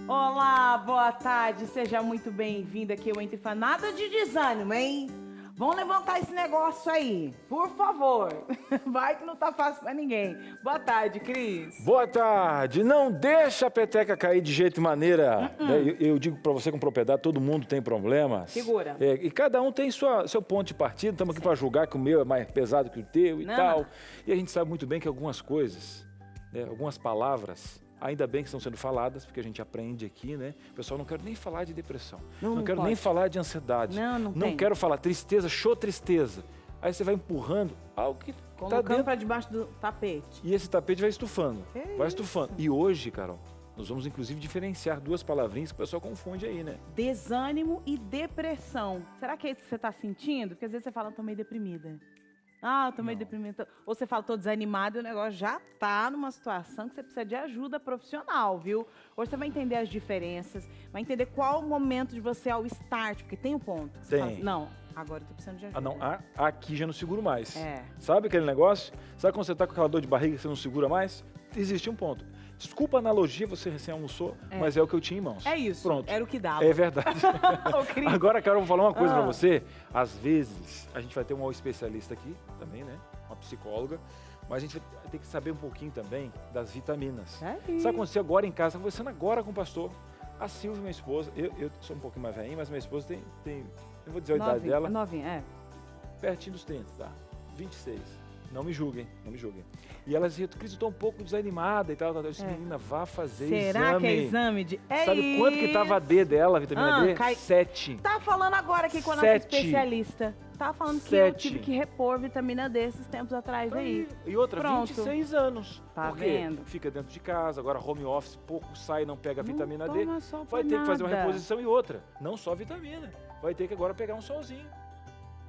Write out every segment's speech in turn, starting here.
Olá, boa tarde, seja muito bem-vindo aqui ao Entre Fã. Nada de desânimo, hein? Vamos levantar esse negócio aí, por favor. Vai que não tá fácil pra ninguém. Boa tarde, Cris. Boa tarde. Não deixa a peteca cair de jeito e maneira. Eu digo pra você com propriedade, todo mundo tem problemas. Segura. E cada um tem seu ponto de partida. Estamos aqui para julgar que o meu é mais pesado que o teu e tal. Não. E a gente sabe muito bem que algumas coisas, algumas palavras, ainda bem que estão sendo faladas, porque a gente aprende aqui, né? O pessoal não quer nem falar de depressão. Não quero nem falar de ansiedade. Não Não quero falar tristeza, tristeza. Aí você vai empurrando algo que está Colocando dentro. pra debaixo do tapete. E esse tapete vai estufando. Vai estufando. E hoje, Carol, nós vamos inclusive diferenciar duas palavrinhas que o pessoal confunde aí, né? Desânimo e depressão. Será que é isso que você tá sentindo? Porque às vezes você fala, eu tô meio deprimida. Ah, eu tô meio deprimida. Ou você fala, tô desanimado e o negócio já tá numa situação que você precisa de ajuda profissional, viu? Hoje você vai entender as diferenças, vai entender qual o momento de você ao start, porque tem um ponto. Que você Tem. fala, não, agora eu tô precisando de ajuda. Ah, não, aqui já não seguro mais. É. Sabe aquele negócio? Sabe quando você tá com aquela dor de barriga que você não segura mais? Existe um ponto. Desculpa a analogia, você recém almoçou, mas é o que eu tinha em mãos. É isso, Pronto. era o que dava. É verdade. Ô, Cris. Agora, Carol, eu vou falar uma coisa pra você. Às vezes, a gente vai ter uma especialista aqui também, né? Uma psicóloga. Mas a gente vai ter que saber um pouquinho também das vitaminas. É Sabe o que aconteceu agora em casa? Conversando agora com o pastor. A Silvia, minha esposa, eu sou um pouquinho mais velhinho, mas minha esposa tem eu vou dizer a idade dela, Novinha, é. pertinho dos 30, tá? 26. Não me julguem, não me julguem. E ela dizia, Cris, eu tô um pouco desanimada e tal. Eu disse, menina, vá fazer exame. Será que é exame de... Sabe quanto que tava a D dela, a vitamina D? 7. Tá falando agora aqui com a nossa 7. especialista. Tá falando que eu 7. tive que repor vitamina D esses tempos atrás aí. E outra, Pronto. 26 anos. Tá Por quê? vendo? Fica dentro de casa, agora home office, pouco sai, não pega a vitamina D. toma sol Vai por ter que fazer uma nada. reposição e outra. Não só vitamina. Vai ter que agora pegar um solzinho.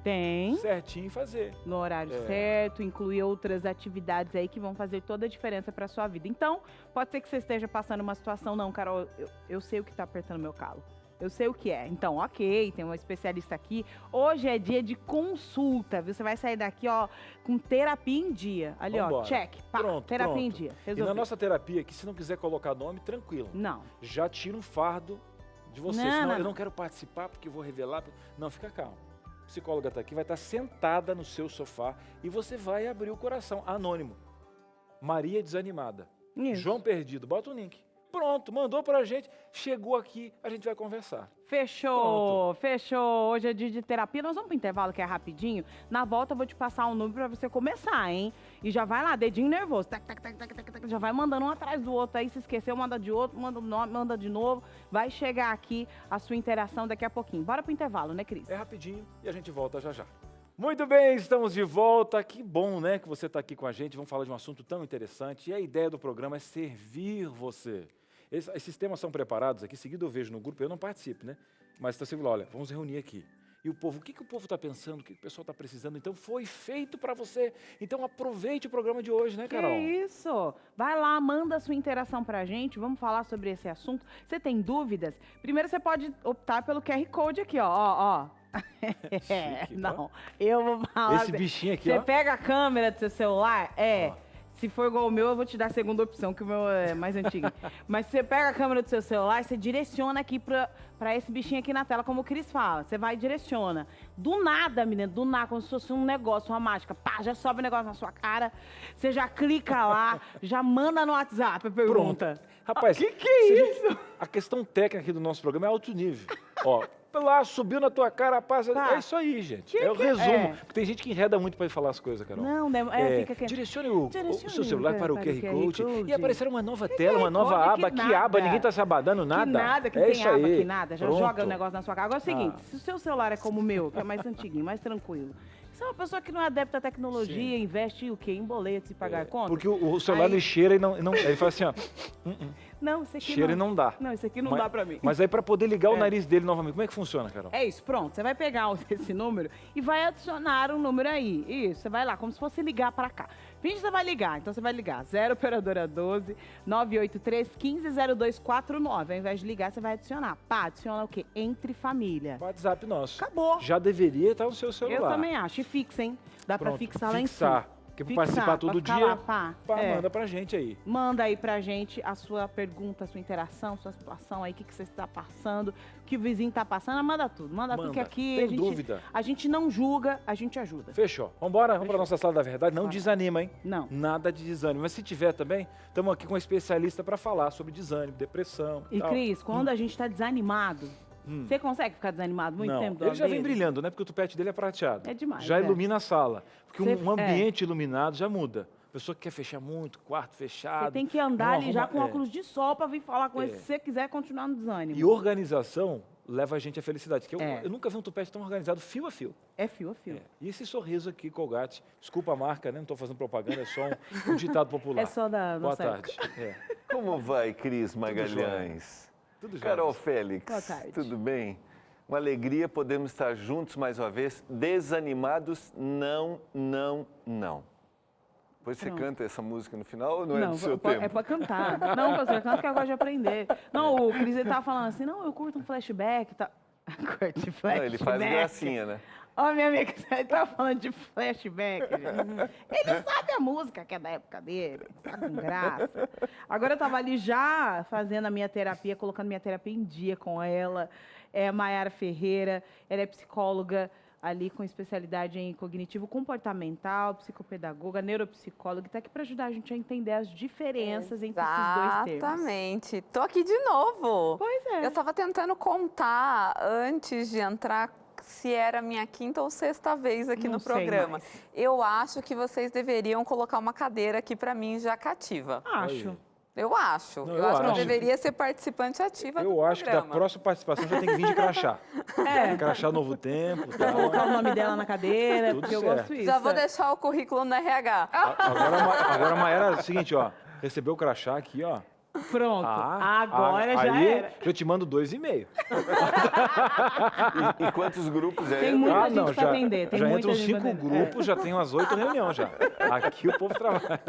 Tem, Certinho e fazer. no horário É. certo, incluir outras atividades aí que vão fazer toda a diferença pra sua vida. Então, pode ser que você esteja passando uma situação, não, Carol, eu sei o que tá apertando meu calo. Eu sei o que é. Então, ok, tem uma especialista aqui. Hoje é dia de consulta, viu? Você vai sair daqui, ó, com terapia em dia. Ali, Vambora. ó, check. Pá, Pronto, terapia pronto. em dia. E Resolvido. na nossa terapia aqui, se não quiser colocar nome, tranquilo. Não. Já tira um fardo de você. Não, Senão não, eu não. não quero participar porque eu vou revelar. Não, fica calmo. A psicóloga está aqui, vai estar sentada no seu sofá e você vai abrir o coração. Anônimo. Maria desanimada. Isso. João perdido. Bota o link. Pronto, mandou pra gente. Chegou aqui, a gente vai conversar. Fechou, fechou. Hoje é dia de terapia. Nós vamos pro intervalo, que é rapidinho. Na volta eu vou te passar um número pra você começar, hein? E já vai lá, dedinho nervoso. Tac, tac, tac, tac, tac, tac. Já vai mandando um atrás do outro aí. Se esqueceu, manda de outro, manda de novo. Vai chegar aqui a sua interação daqui a pouquinho. Bora pro intervalo, né, Cris? É rapidinho e a gente volta já já. Muito bem, estamos de volta. Que bom, né, que você está aqui com a gente. Vamos falar de um assunto tão interessante. E a ideia do programa é servir você. Esses temas são preparados aqui. Seguido eu vejo no grupo, eu não participo, né? Mas está sempre lá, olha, vamos reunir aqui. E o povo, o que o povo está pensando? O que o pessoal está precisando? Então, foi feito para você. Então, aproveite o programa de hoje, né, Carol? Que isso! Vai lá, manda a sua interação pra gente, vamos falar sobre esse assunto. Você tem dúvidas? Primeiro você pode optar pelo QR Code aqui, ó. Chique, Não, eu vou falar. Esse bichinho aqui, Você ó. pega a câmera do seu celular, Ó. Se for igual o meu, eu vou te dar a segunda opção, que o meu é mais antigo. Mas você pega a câmera do seu celular, você direciona aqui pra esse bichinho aqui na tela, como o Cris fala. Você vai e direciona. Do nada, menina, do nada, como se fosse um negócio, uma mágica. Pá, já sobe o negócio na sua cara. Você já clica lá, já manda no WhatsApp a pergunta. Rapaz, que é isso? A questão técnica aqui do nosso programa é alto nível. Ó, lá, subiu na tua cara, rapaz. Tá. É isso aí, gente. Que É o que resumo. é? Porque tem gente que enreda muito para falar as coisas, Carol. Não, fica aqui. Direcione o Direcione seu celular para o QR Code e aparecer uma nova tela, uma QR nova Code? aba. Que Que aba? nada. Ninguém tá se abadando nada. Que nada, que é tem isso aba, aí. que nada. Já Pronto. joga o negócio na sua cara. Agora é o seguinte, Ah. se o seu celular é como o meu, que é mais antiguinho, mais tranquilo, você é uma pessoa que não é adepta à tecnologia, investe o quê? Em boletos e pagar contas? Porque o celular Aí- ele cheira e não ele faz assim, ó. Não, isso aqui Cheira e não dá. Não, isso aqui não Mas- dá pra mim. Mas aí para poder ligar o nariz dele novamente, como é que funciona, Carol? É isso, pronto. Você vai pegar esse número e vai adicionar um número aí. Isso, você vai lá, como se fosse ligar pra cá. Finge que você vai ligar, então você vai ligar 0 operadora 12 983 150249. Ao invés de ligar, você vai adicionar. Pá, adiciona o quê? Entre família. WhatsApp nosso. Acabou. Já deveria estar no seu celular. Eu também acho. E fixa, hein? Dá pra Pronto, fixar lá em fixar. cima. Porque para Fixar, participar pra todo ficar dia, lá, pá. É. manda pra gente aí. Manda aí pra gente a sua pergunta, a sua interação, sua situação aí, o que você está passando, o que o vizinho tá passando, manda tudo. Manda tudo que aqui tem dúvida. a gente não julga, a gente ajuda. Fechou. Vamos pra nossa sala da verdade. Não desanima, hein? Não. Nada de desânimo. Mas se tiver também, estamos aqui com um especialista para falar sobre desânimo, depressão E tal. Cris, quando a gente tá desanimado, você consegue ficar desanimado muito Não, tempo do ele lado já vem dele? brilhando, né? Porque o tupete dele é prateado. É demais, Já é. ilumina a sala. Porque Cê- um ambiente iluminado já muda. A pessoa que quer fechar muito, quarto fechado. Você tem que andar não ali já arruma- com óculos de sol pra vir falar com É. ele se você quiser continuar no desânimo. E organização leva a gente à felicidade. Que É. eu nunca vi um tupete tão organizado, fio a fio. É fio a fio. É. E esse sorriso aqui, Colgate. Desculpa a marca, né? Não estou fazendo propaganda, é só um ditado popular. É só da Boa nossa tarde. época. É. Como vai, Cris Magalhães? Tudo Carol jóia. Félix, Boa tarde. tudo bem? Uma alegria podermos estar juntos mais uma vez. Desanimados, não, não, não. Depois você Pronto. canta essa música no final ou não é do seu é tempo? pra cantar. Não, pastor, canta que eu gosto de aprender. Não, o Cris, ele tava falando assim, não, eu curto um flashback, tá? Curte flashback. Não, ele faz gracinha, né? Ó, minha amiga, ele tava falando de flashback, gente. Ele sabe a música que é da época dele, tá com graça. Agora eu tava ali já fazendo a minha terapia, colocando minha terapia em dia com ela. É a Maiara Ferreira, ela é psicóloga ali com especialidade em cognitivo comportamental, psicopedagoga, neuropsicóloga, e tá aqui para ajudar a gente a entender as diferenças entre esses dois termos. Exatamente. Tô aqui de novo. Pois é. Eu tava tentando contar antes de entrar se era minha quinta ou sexta vez aqui Não no sei programa. mais. Eu acho que vocês deveriam colocar uma cadeira aqui para mim já cativa. Acho. Aí. Eu acho. Não, eu eu acho que eu acho. deveria ser participante ativa do Eu acho que da programa. próxima participação já tem que vir de crachá. É. Crachá Novo Tempo. Pra Tal. colocar o nome dela na cadeira, Tudo porque eu certo. gosto disso. Já vou é. deixar o currículo no RH. Agora a Maera é o seguinte, ó. Recebeu o crachá aqui, ó. Pronto. Agora já aí era. eu te mando 2,5. E quantos grupos é? Tem muita gente pra atender, tem já muita entram gente pra 5 atender. grupos, já tem umas 8 reuniões já. Aqui o povo trabalha.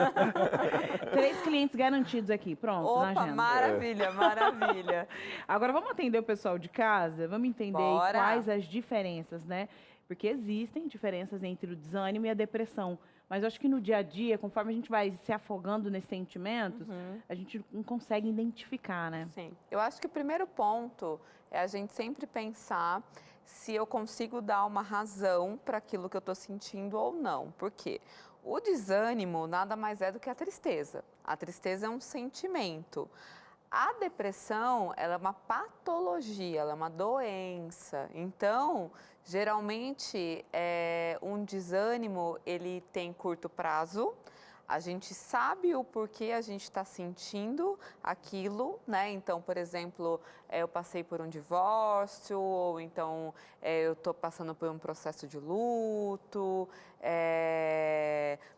3 clientes garantidos aqui, pronto, na Opa, agenda. maravilha, maravilha. Agora vamos atender o pessoal de casa, vamos entender aí Bora. quais as diferenças, né? Porque existem diferenças entre o desânimo e a depressão. Mas eu acho que no dia a dia, conforme a gente vai se afogando nesses sentimentos, a gente não consegue identificar, né? Sim. Eu acho que o primeiro ponto é a gente sempre pensar se eu consigo dar uma razão para aquilo que eu estou sentindo ou não. Por quê? O desânimo nada mais é do que a tristeza. A tristeza é um sentimento. A depressão, ela é uma patologia, ela é uma doença. Então, geralmente, um desânimo, ele tem curto prazo. A gente sabe o porquê a gente está sentindo aquilo, né? Então, por exemplo, eu passei por um divórcio, ou então eu estou passando por um processo de luto,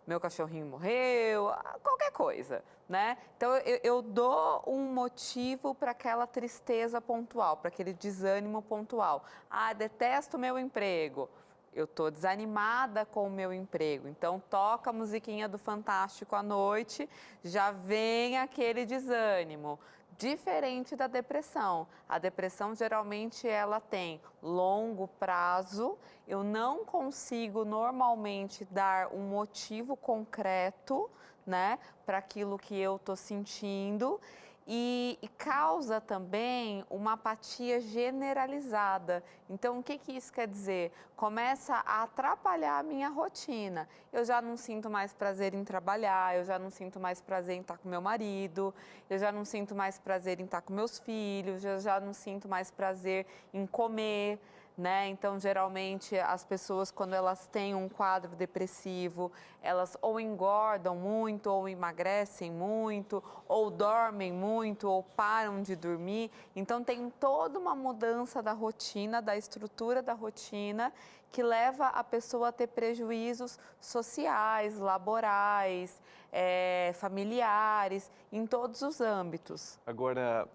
meu cachorrinho morreu, qualquer coisa, né? Então, eu dou um motivo para aquela tristeza pontual, para aquele desânimo pontual. Ah, detesto meu emprego. Eu estou desanimada com o meu emprego, então toca a musiquinha do Fantástico à noite, já vem aquele desânimo. Diferente da depressão. A depressão, geralmente, ela tem longo prazo. Eu não consigo, normalmente, dar um motivo concreto, né, para aquilo que eu estou sentindo. E causa também uma apatia generalizada. Então, o que isso quer dizer? Começa a atrapalhar a minha rotina. Eu já não sinto mais prazer em trabalhar, eu já não sinto mais prazer em estar com meu marido, eu já não sinto mais prazer em estar com meus filhos, eu já não sinto mais prazer em comer. Né? Então, geralmente, as pessoas, quando elas têm um quadro depressivo, elas ou engordam muito, ou emagrecem muito, ou dormem muito, ou param de dormir. Então, tem toda uma mudança da rotina, da estrutura da rotina, que leva a pessoa a ter prejuízos sociais, laborais, familiares, em todos os âmbitos. Agora,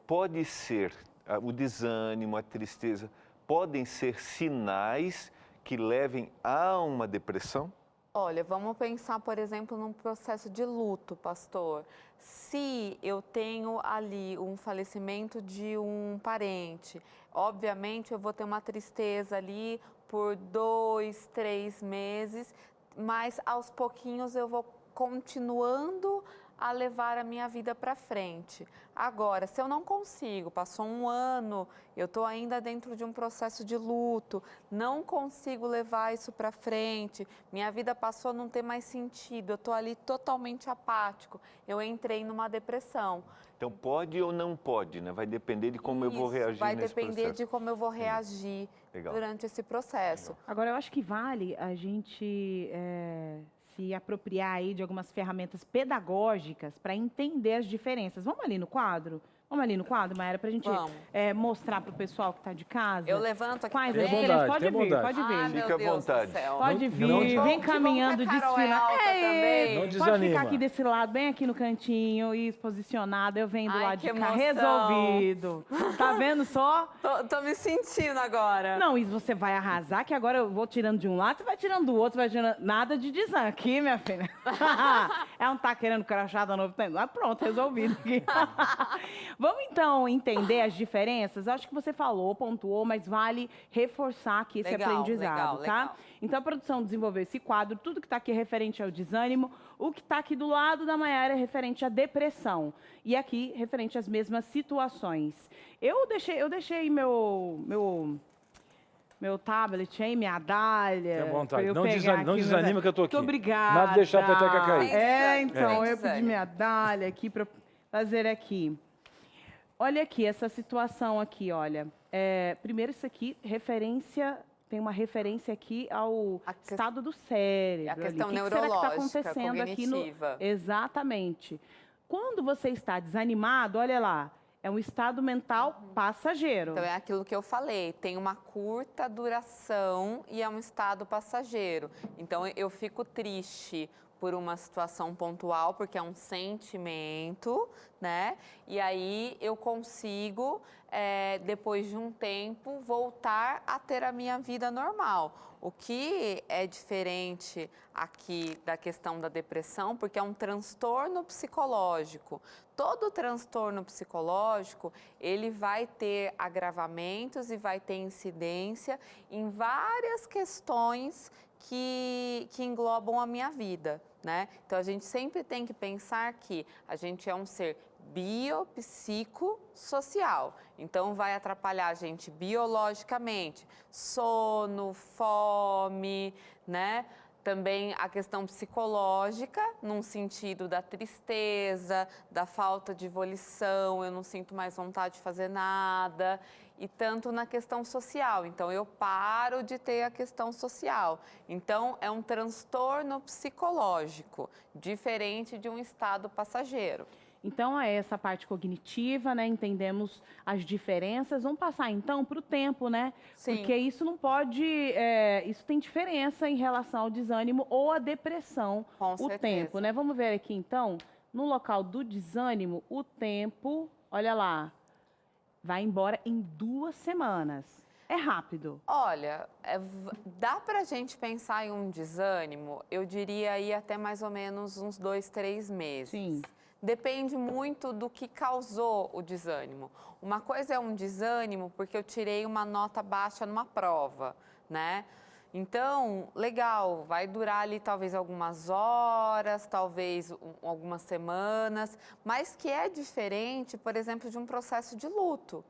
pode ser o desânimo, a tristeza, podem ser sinais que levem a uma depressão? Olha, vamos pensar, por exemplo, num processo de luto, pastor. Se eu tenho ali um falecimento de um parente, obviamente eu vou ter uma tristeza ali por 2, 3 meses. mas aos pouquinhos eu vou continuando a levar a minha vida para frente. Agora, se eu não consigo, passou um ano, eu estou ainda dentro de um processo de luto, não consigo levar isso para frente, minha vida passou a não ter mais sentido, eu estou ali totalmente apático, eu entrei numa depressão. Então, pode ou não pode, né? Vai depender de como eu vou Isso, reagir vai nesse depender processo. de como eu vou reagir Legal. durante esse processo. Agora, eu acho que vale a gente se apropriar aí de algumas ferramentas pedagógicas para entender as diferenças. Vamos ali no quadro? Vamos ali no quadro, Mayara, para a gente Vamos. Mostrar para o pessoal que está de casa. Eu levanto aqui Quais pra as Tem ele. diferenças? bondade, Pode tem vir, bondade. pode vir. Ai, meu Fica à Deus vontade. do céu. Pode Não- vir, não- vem Que bom caminhando, que a Carol é desfilar. alta também. Não Pode desanima. ficar aqui desse lado, bem aqui no cantinho, isso, posicionado. Eu venho do Ai, lado que de cá, emoção. resolvido. Tá vendo só? Tô me sentindo agora. Não, e você vai arrasar, que agora eu vou tirando de um lado, você vai tirando do outro, você vai tirando... Nada de desânimo aqui, minha filha. É um tá querendo crachada novo tempo. Ah, pronto, resolvido aqui. Vamos, então, entender as diferenças? Acho que você falou, pontuou, mas vale reforçar aqui esse Legal, aprendizado, legal, tá? legal. Então, a produção desenvolveu esse quadro, tudo que está aqui é referente ao desânimo, o que está aqui do lado da Mayara é referente à depressão, e aqui referente às mesmas situações. Eu deixei meu tablet aí, minha dália. Fique à vontade. pra eu Não pegar desanima, não aqui, desanima que eu tô aqui. Muito obrigada. Nada de deixar a peteca cair. É, então, Sem eu pedi desânimo. minha dália aqui para fazer aqui. Olha aqui, essa situação aqui, olha. Primeiro isso aqui, tem uma referência aqui ao A que- estado do cérebro. A questão ali. O que será que está neurológica, acontecendo aqui no... cognitiva. Exatamente. Quando você está desanimado, olha lá, é um estado mental passageiro. Então é aquilo que eu falei, tem uma curta duração e é um estado passageiro. Então eu fico triste por uma situação pontual, porque é um sentimento, né? E aí eu consigo, depois de um tempo, voltar a ter a minha vida normal. O que é diferente aqui da questão da depressão, porque é um transtorno psicológico. Todo transtorno psicológico, ele vai ter agravamentos e vai ter incidência em várias questões que englobam a minha vida, né? Então, a gente sempre tem que pensar que a gente é um ser biopsicossocial. Então, vai atrapalhar a gente biologicamente, sono, fome, né? Também a questão psicológica, num sentido da tristeza, da falta de volição, eu não sinto mais vontade de fazer nada. E tanto na questão social. Então, eu paro de ter a questão social. Então, é um transtorno psicológico, diferente de um estado passageiro. Então, é essa parte cognitiva, né? Entendemos as diferenças. Vamos passar, então, para o tempo, né? Sim. Porque isso não pode... isso tem diferença em relação ao desânimo ou à depressão, Com o certeza. tempo, né? Vamos ver aqui, então, no local do desânimo, o tempo, olha lá, vai embora em 2 semanas. É rápido. Olha, dá pra gente pensar em um desânimo, eu diria aí até mais ou menos uns 2, 3 meses. Sim. Depende muito do que causou o desânimo. Uma coisa é um desânimo porque eu tirei uma nota baixa numa prova, né? Então, legal, vai durar ali talvez algumas horas, talvez algumas semanas, mas que é diferente, por exemplo, de um processo de luto,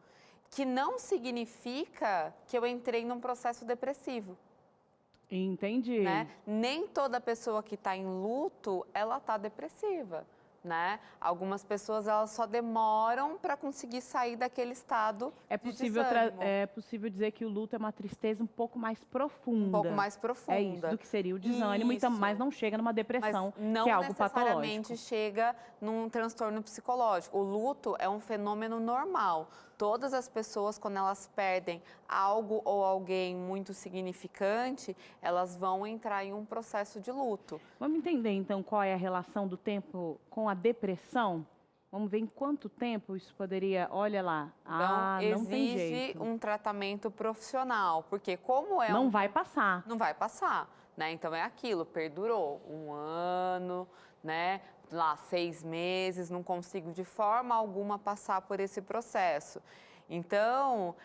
que não significa que eu entrei num processo depressivo. Entendi. Né? Nem toda pessoa que está em luto, ela está depressiva, né? Algumas pessoas, elas só demoram para conseguir sair daquele estado É de possível, desânimo. é possível dizer que o luto é uma tristeza um pouco mais profunda. Um pouco mais profunda. É isso, do que seria o desânimo, Isso. mas não chega numa depressão, Mas não que é algo necessariamente patológico. chega num transtorno psicológico. O luto é um fenômeno normal. Todas as pessoas, quando elas perdem algo ou alguém muito significante, elas vão entrar em um processo de luto. Vamos entender, então, qual é a relação do tempo com a depressão? Vamos ver em quanto tempo isso poderia... Olha lá, Então, não tem exige jeito. um tratamento profissional, porque como é Não vai passar. não vai passar, né? Então é aquilo, perdurou 1 ano, né? Lá 6 meses, não consigo de forma alguma passar por esse processo. Então,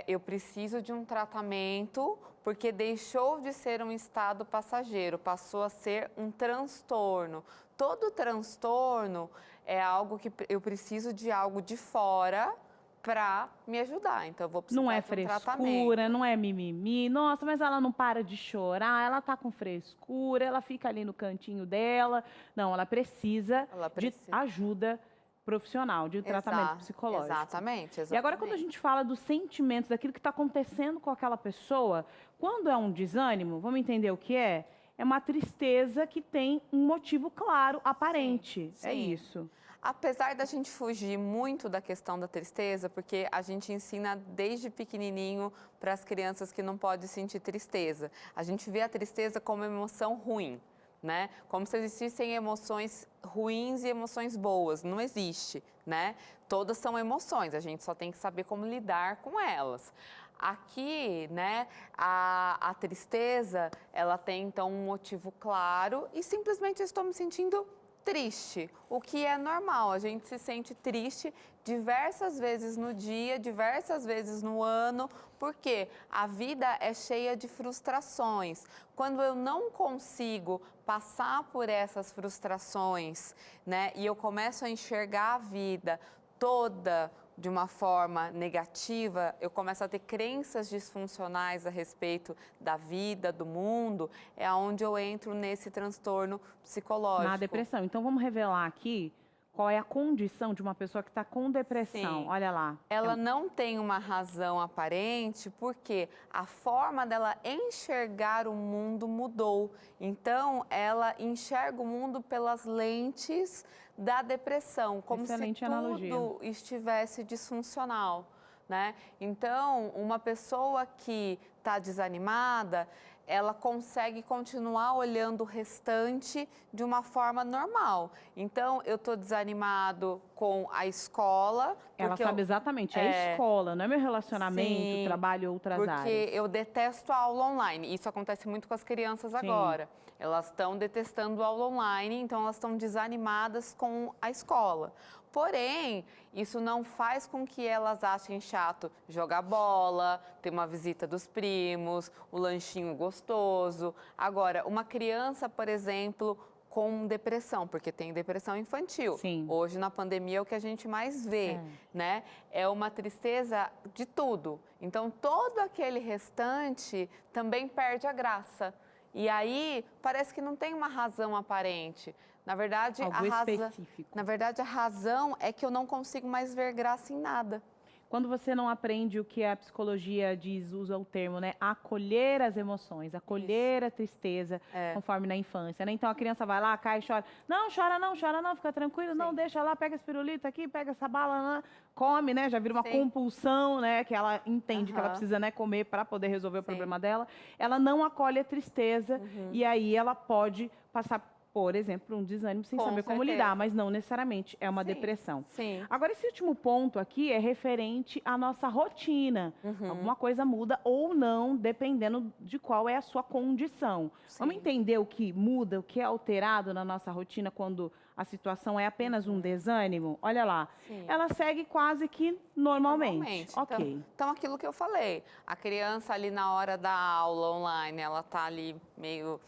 eu preciso de um tratamento porque deixou de ser um estado passageiro, passou a ser um transtorno. Todo transtorno é algo que eu preciso de algo de fora para me ajudar. Então, eu vou precisar Não é de um tratamento. frescura, não é mimimi. Nossa, mas ela não para de chorar, ela tá com frescura, ela fica ali no cantinho dela. Não, ela precisa de ajuda profissional, de tratamento psicológico. Exatamente. E agora, quando a gente fala dos sentimentos, daquilo que está acontecendo com aquela pessoa, quando é um desânimo, vamos entender o que é? É uma tristeza que tem um motivo claro, aparente. Sim. É isso. Apesar da gente fugir muito da questão da tristeza, porque a gente ensina desde pequenininho para as crianças que não podem sentir tristeza. A gente vê a tristeza como emoção ruim, né? Como se existissem emoções ruins e emoções boas. Não existe, né? Todas são emoções, a gente só tem que saber como lidar com elas. Aqui, né, a tristeza, ela tem então um motivo claro e simplesmente eu estou me sentindo triste, o que é normal. A gente se sente triste diversas vezes no dia, diversas vezes no ano, porque a vida é cheia de frustrações. Quando eu não consigo passar por essas frustrações, né, e eu começo a enxergar a vida toda de uma forma negativa, eu começo a ter crenças disfuncionais a respeito da vida, do mundo, é onde eu entro nesse transtorno psicológico. Na depressão. Então, vamos revelar aqui qual é a condição de uma pessoa que está com depressão. Sim. Olha lá. Ela não tem uma razão aparente porque a forma dela enxergar o mundo mudou. Então, ela enxerga o mundo pelas lentes da depressão, como Excelente se analogia. tudo estivesse disfuncional, né? Então, uma pessoa que está desanimada, ela consegue continuar olhando o restante de uma forma normal. Então, eu estou desanimado com a escola. Ela sabe exatamente, é a escola, não é meu relacionamento, sim, trabalho ou outras áreas. Porque eu detesto a aula online. Isso acontece muito com as crianças agora. Elas estão detestando a aula online, então elas estão desanimadas com a escola. Porém, isso não faz com que elas achem chato jogar bola, ter uma visita dos primos, o lanchinho gostoso. Agora, uma criança, por exemplo, com depressão, porque tem depressão infantil. Sim. Hoje, na pandemia, é o que a gente mais vê, né? É uma tristeza de tudo. Então, todo aquele restante também perde a graça. E aí, parece que não tem uma razão aparente. Na verdade, a razão é que eu não consigo mais ver graça em nada. Quando você não aprende o que a psicologia diz, usa o termo, né? Acolher as emoções, acolher a tristeza, conforme na infância, né? Então a criança vai lá, cai e chora. Não, chora não, fica tranquilo, não, deixa lá, pega esse pirulito aqui, pega essa bala, come, né? Já vira uma compulsão, né? Que ela entende que ela precisa, né, comer para poder resolver o problema dela. Ela não acolhe a tristeza e aí ela pode passar, por exemplo, um desânimo sem saber como lidar, mas não necessariamente é uma depressão. Sim. Agora, esse último ponto aqui é referente à nossa rotina. Alguma coisa muda ou não, dependendo de qual é a sua condição. Vamos entender o que muda, o que é alterado na nossa rotina quando a situação é apenas um desânimo? Olha lá, ela segue quase que normalmente. Ok. Então, aquilo que eu falei, a criança ali na hora da aula online, ela tá ali meio...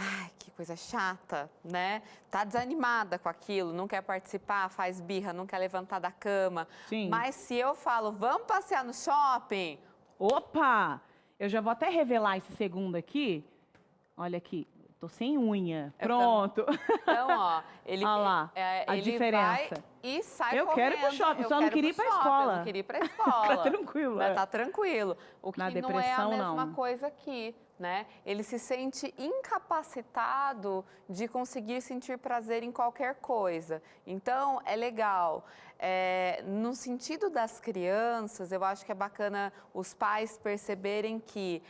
Ai, que coisa chata, né? Tá desanimada com aquilo, não quer participar, faz birra, não quer levantar da cama. Sim. Mas se eu falo, vamos passear no shopping? Opa! Eu já vou até revelar esse segundo aqui. Olha aqui, tô sem unha. Pronto. Então, ó, ele, olha lá, a ele diferença. vai e sai eu correndo. Quero ir pro shopping, só não queria ir pra escola. Eu não queria ir pra escola. Tá tranquilo. Mas tá tranquilo. O que Na não é a depressão, mesma não. coisa aqui, né? Ele se sente incapacitado de conseguir sentir prazer em qualquer coisa. Então, é legal. No sentido das crianças, eu acho que é bacana os pais perceberem que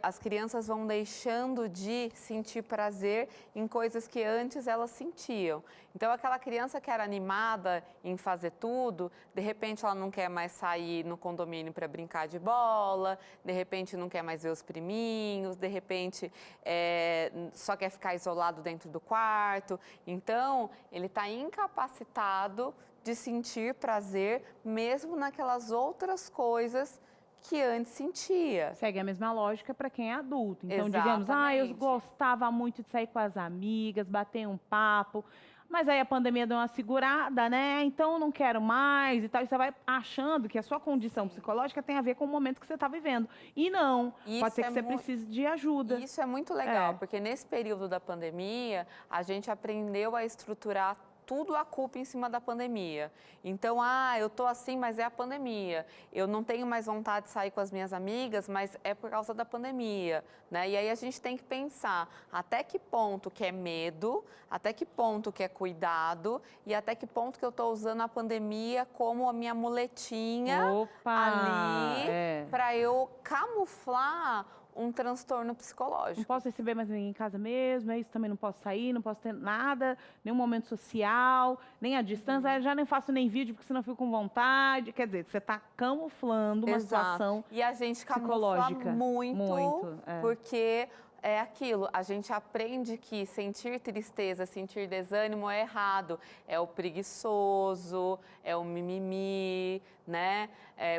as crianças vão deixando de sentir prazer em coisas que antes elas sentiam. Então, aquela criança que era animada em fazer tudo, de repente ela não quer mais sair no condomínio para brincar de bola, de repente não quer mais ver os priminhos, de repente só quer ficar isolado dentro do quarto. Então, ele está incapacitado de sentir prazer, mesmo naquelas outras coisas que antes sentia. Segue a mesma lógica para quem é adulto. Então, digamos, eu Exatamente. gostava muito de sair com as amigas, bater um papo, mas aí a pandemia deu uma segurada, né? Então, não quero mais e tal. E você vai achando que a sua condição psicológica tem a ver com o momento que você está vivendo. E não. Isso Pode ser é que você precise de ajuda. Isso é muito legal, É. porque nesse período da pandemia, a gente aprendeu a estruturar tudo a culpa em cima da pandemia. Então, eu tô assim, mas é a pandemia. Eu não tenho mais vontade de sair com as minhas amigas, mas é por causa da pandemia, né? E aí a gente tem que pensar até que ponto que é medo, até que ponto que é cuidado e até que ponto que eu tô usando a pandemia como a minha muletinha ali para eu camuflar um transtorno Não psicológico. posso receber mais ninguém em casa mesmo, é isso, também não posso sair, não posso ter nada, nenhum momento social, nem à distância, aí eu já nem faço nem vídeo porque senão eu fico com vontade. Quer dizer, você está camuflando uma situação E a gente camufla psicológica. muito, é. porque é aquilo, a gente aprende que sentir tristeza, sentir desânimo é errado, é o preguiçoso, é o mimimi, né?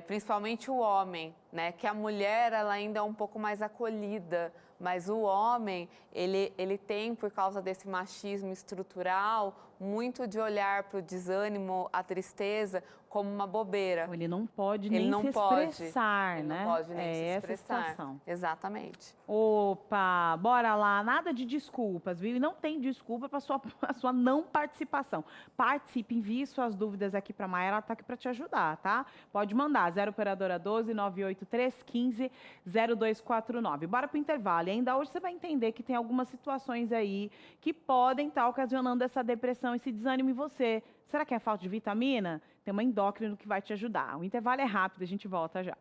Principalmente o homem, né? Que a mulher, ela ainda é um pouco mais acolhida, mas o homem, ele tem, por causa desse machismo estrutural, muito de olhar para o desânimo, a tristeza, como uma bobeira. Ele não pode Ele nem não se pode, expressar, ele né? não pode nem se essa expressar. situação. Exatamente. Opa, bora lá, nada de desculpas, viu? E não tem desculpa para a sua não participação. Participe, envie suas dúvidas aqui para a Maia, ela está aqui para te ajudar, tá? Pode mandar, 0 operadora 12 98315 0249. Bora pro intervalo. E ainda hoje você vai entender que tem algumas situações aí que podem estar ocasionando essa depressão, esse desânimo em você. Será que é falta de vitamina? Tem uma endócrino que vai te ajudar. O intervalo é rápido, a gente volta já.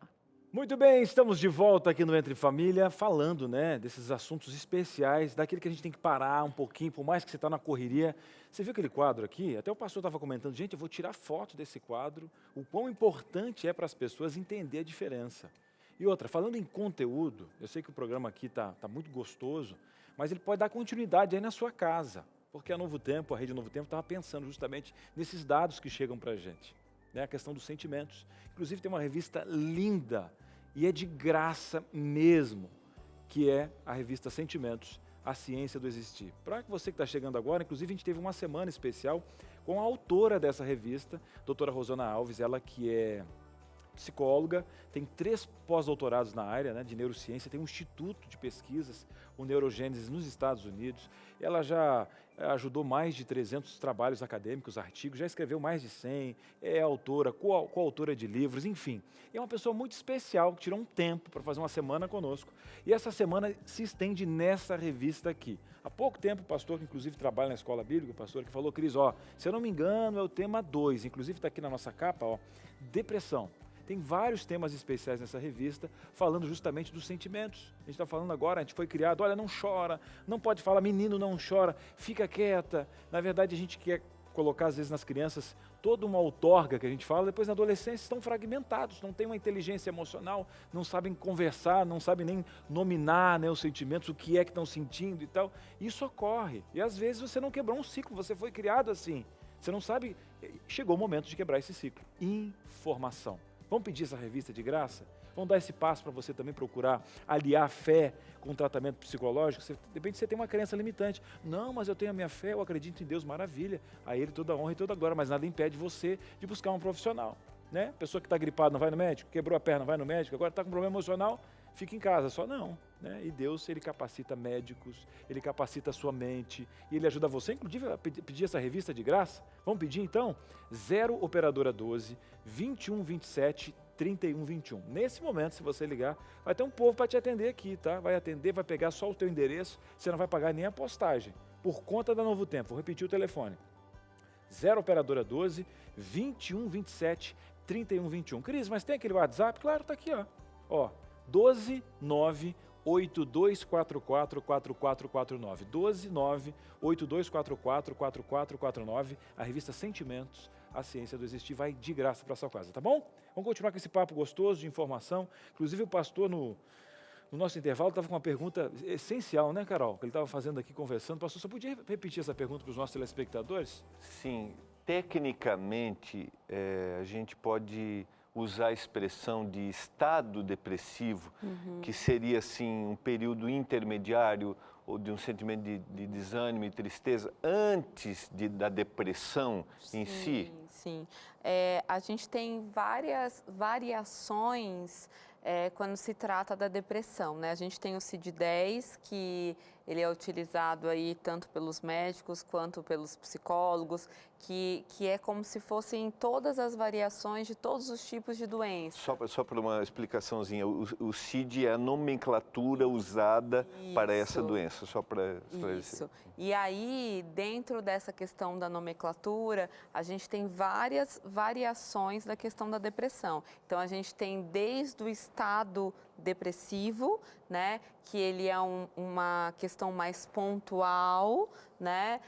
Muito bem, estamos de volta aqui no Entre Família, falando, né, desses assuntos especiais, daquele que a gente tem que parar um pouquinho, por mais que você está na correria. Você viu aquele quadro aqui? Até o pastor estava comentando, gente, eu vou tirar foto desse quadro, o quão importante é para as pessoas entender a diferença. E outra, falando em conteúdo, eu sei que o programa aqui tá muito gostoso, mas ele pode dar continuidade aí na sua casa, porque a Novo Tempo, a Rede Novo Tempo, estava pensando justamente nesses dados que chegam para a gente, né, a questão dos sentimentos. Inclusive tem uma revista linda, e é de graça mesmo, que é a revista Sentimentos, a Ciência do Existir. Para você que está chegando agora, inclusive a gente teve uma semana especial com a autora dessa revista, doutora Rosana Alves, ela que é psicóloga, tem 3 pós-doutorados na área, né, de neurociência, tem um instituto de pesquisas, o Neurogênesis, nos Estados Unidos. Ela já ajudou mais de 300 trabalhos acadêmicos, artigos, já escreveu mais de 100, é autora, coautora de livros, enfim. É uma pessoa muito especial, que tirou um tempo para fazer uma semana conosco. E essa semana se estende nessa revista aqui. Há pouco tempo, o pastor, que inclusive trabalha na escola bíblica, o pastor que falou, Cris, se eu não me engano, é o tema 2, inclusive está aqui na nossa capa, depressão. Tem vários temas especiais nessa revista, falando justamente dos sentimentos. A gente está falando agora, a gente foi criado, olha, não chora, não pode falar, menino não chora, fica quieta. Na verdade, a gente quer colocar, às vezes, nas crianças, toda uma outorga que a gente fala, depois na adolescência estão fragmentados, não têm uma inteligência emocional, não sabem conversar, não sabem nem nominar, né, os sentimentos, o que é que estão sentindo e tal. Isso ocorre. E às vezes você não quebrou um ciclo, você foi criado assim. Você não sabe, chegou o momento de quebrar esse ciclo. Informação. Vamos pedir essa revista de graça? Vamos dar esse passo para você também procurar aliar a fé com o tratamento psicológico? De repente você tem uma crença limitante. Não, mas eu tenho a minha fé, eu acredito em Deus, maravilha. A Ele toda a honra e toda a glória, mas nada impede você de buscar um profissional. Né? Pessoa que está gripada não vai no médico, quebrou a perna vai no médico, agora está com problema emocional, fica em casa, só não. Né? E Deus, Ele capacita médicos, Ele capacita a sua mente, e Ele ajuda você, inclusive, a pedir essa revista de graça. Vamos pedir então? 0 operadora 12 2127 3121. Nesse momento, se você ligar, vai ter um povo para te atender aqui, tá? Vai atender, vai pegar só o teu endereço, você não vai pagar nem a postagem, por conta da Novo Tempo. Vou repetir o telefone. 0 operadora 12 2127 3121. Cris, mas tem aquele WhatsApp? Claro, tá aqui, ó. 12 9 8244 4449. 12 9 8244 4449. A revista Sentimentos, a Ciência do Existir, vai de graça para sua casa, tá bom? Vamos continuar com esse papo gostoso de informação. Inclusive o pastor no nosso intervalo estava com uma pergunta essencial, né, Carol? Que ele estava fazendo aqui, conversando. Pastor, você podia repetir essa pergunta para os nossos telespectadores? Sim. Tecnicamente, a gente pode usar a expressão de estado depressivo, que seria assim um período intermediário ou de um sentimento de desânimo e tristeza antes da depressão em si? Sim. A gente tem várias variações quando se trata da depressão, né? A gente tem o CID-10, que ele é utilizado aí tanto pelos médicos quanto pelos psicólogos, que é como se fossem todas as variações de todos os tipos de doenças. Só para uma explicaçãozinha, o CID é a nomenclatura usada para essa doença, só para esclarecer. Isso. E aí, dentro dessa questão da nomenclatura, a gente tem várias variações da questão da depressão. Então, a gente tem desde o estado depressivo, né, que ele é uma questão mais pontual, né,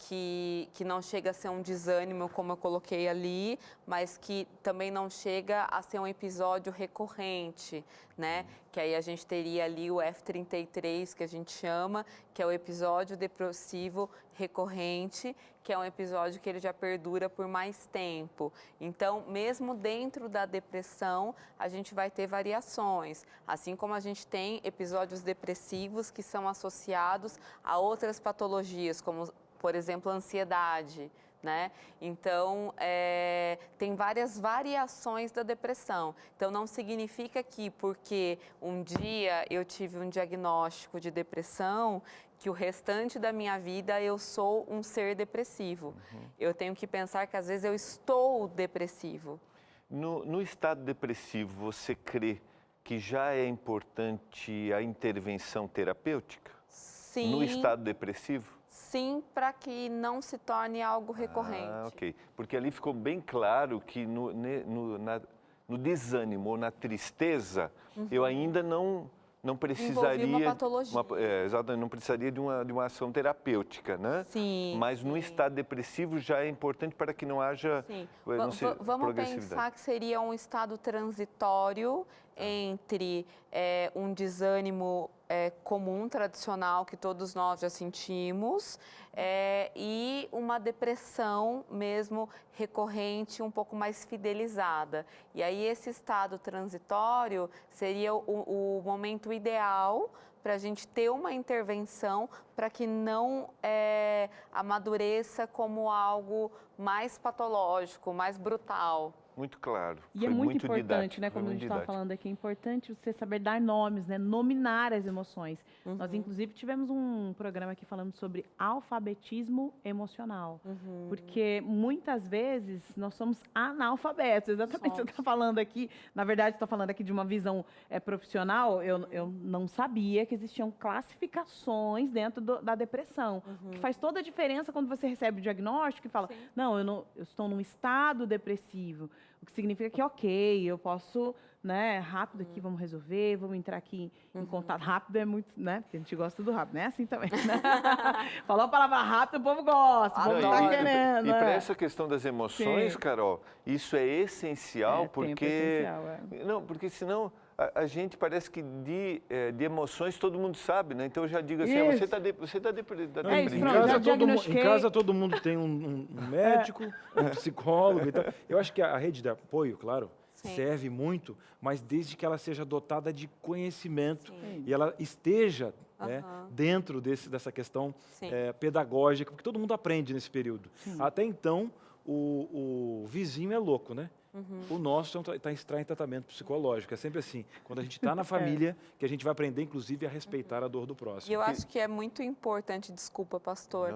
que não chega a ser um desânimo, como eu coloquei ali, mas que também não chega a ser um episódio recorrente, né, que aí a gente teria ali o F33, que a gente chama, que é o episódio depressivo recorrente, que é um episódio que ele já perdura por mais tempo. Então, mesmo dentro da depressão, a gente vai ter variações, assim como a gente tem episódios depressivos que são associados a outras patologias, como, por exemplo, a ansiedade, né? Então, tem várias variações da depressão. Então, não significa que porque um dia eu tive um diagnóstico de depressão, que o restante da minha vida eu sou um ser depressivo. Eu tenho que pensar que às vezes eu estou depressivo. No estado depressivo, você crê que já é importante a intervenção terapêutica? Sim. No estado depressivo? Sim, para que não se torne algo recorrente. Ok. Porque ali ficou bem claro que no desânimo ou na tristeza, eu ainda não precisaria... Envolvi uma patologia. Exatamente, não precisaria de uma ação terapêutica, né? Sim. Mas no estado depressivo já é importante para que não haja, Sim. não sei, Vamos progressividade. pensar que seria um estado transitório entre um desânimo comum, tradicional, que todos nós já sentimos, e uma depressão mesmo recorrente, um pouco mais fidelizada. E aí esse estado transitório seria o momento ideal para a gente ter uma intervenção para que não amadureça como algo mais patológico, mais brutal. Muito claro. E é muito importante, né? Como a gente estava falando aqui, é importante você saber dar nomes, né? Nominar as emoções. Nós, inclusive, tivemos um programa aqui falando sobre alfabetismo emocional. Porque muitas vezes nós somos analfabetos. Exatamente o que você está falando aqui. Na verdade, estou falando aqui de uma visão profissional. Eu não sabia que existiam classificações dentro da depressão. Que faz toda a diferença quando você recebe o diagnóstico e fala, não, eu estou num estado depressivo. O que significa que, ok, eu posso, né, rápido aqui, vamos resolver, vamos entrar aqui em contato. Rápido é muito, né, porque a gente gosta do rápido, né? Assim também, né? Falou a palavra rápido, o povo gosta, o povo tá querendo. E para essa questão das emoções, Carol, isso é essencial, porque... Essencial, Não, porque senão... A gente parece que de emoções todo mundo sabe, né? Então eu já digo assim, você está deprimido. Em casa todo mundo tem um médico, um psicólogo e tal. Eu acho que a rede de apoio, claro, serve muito, mas desde que ela seja dotada de conhecimento e ela esteja dentro dessa questão pedagógica, porque todo mundo aprende nesse período. Até então, o vizinho é louco, né? O nosso está em tratamento psicológico. É sempre assim. Quando a gente está na família, que a gente vai aprender, inclusive, a respeitar a dor do próximo. E eu acho que é muito importante, desculpa, pastor,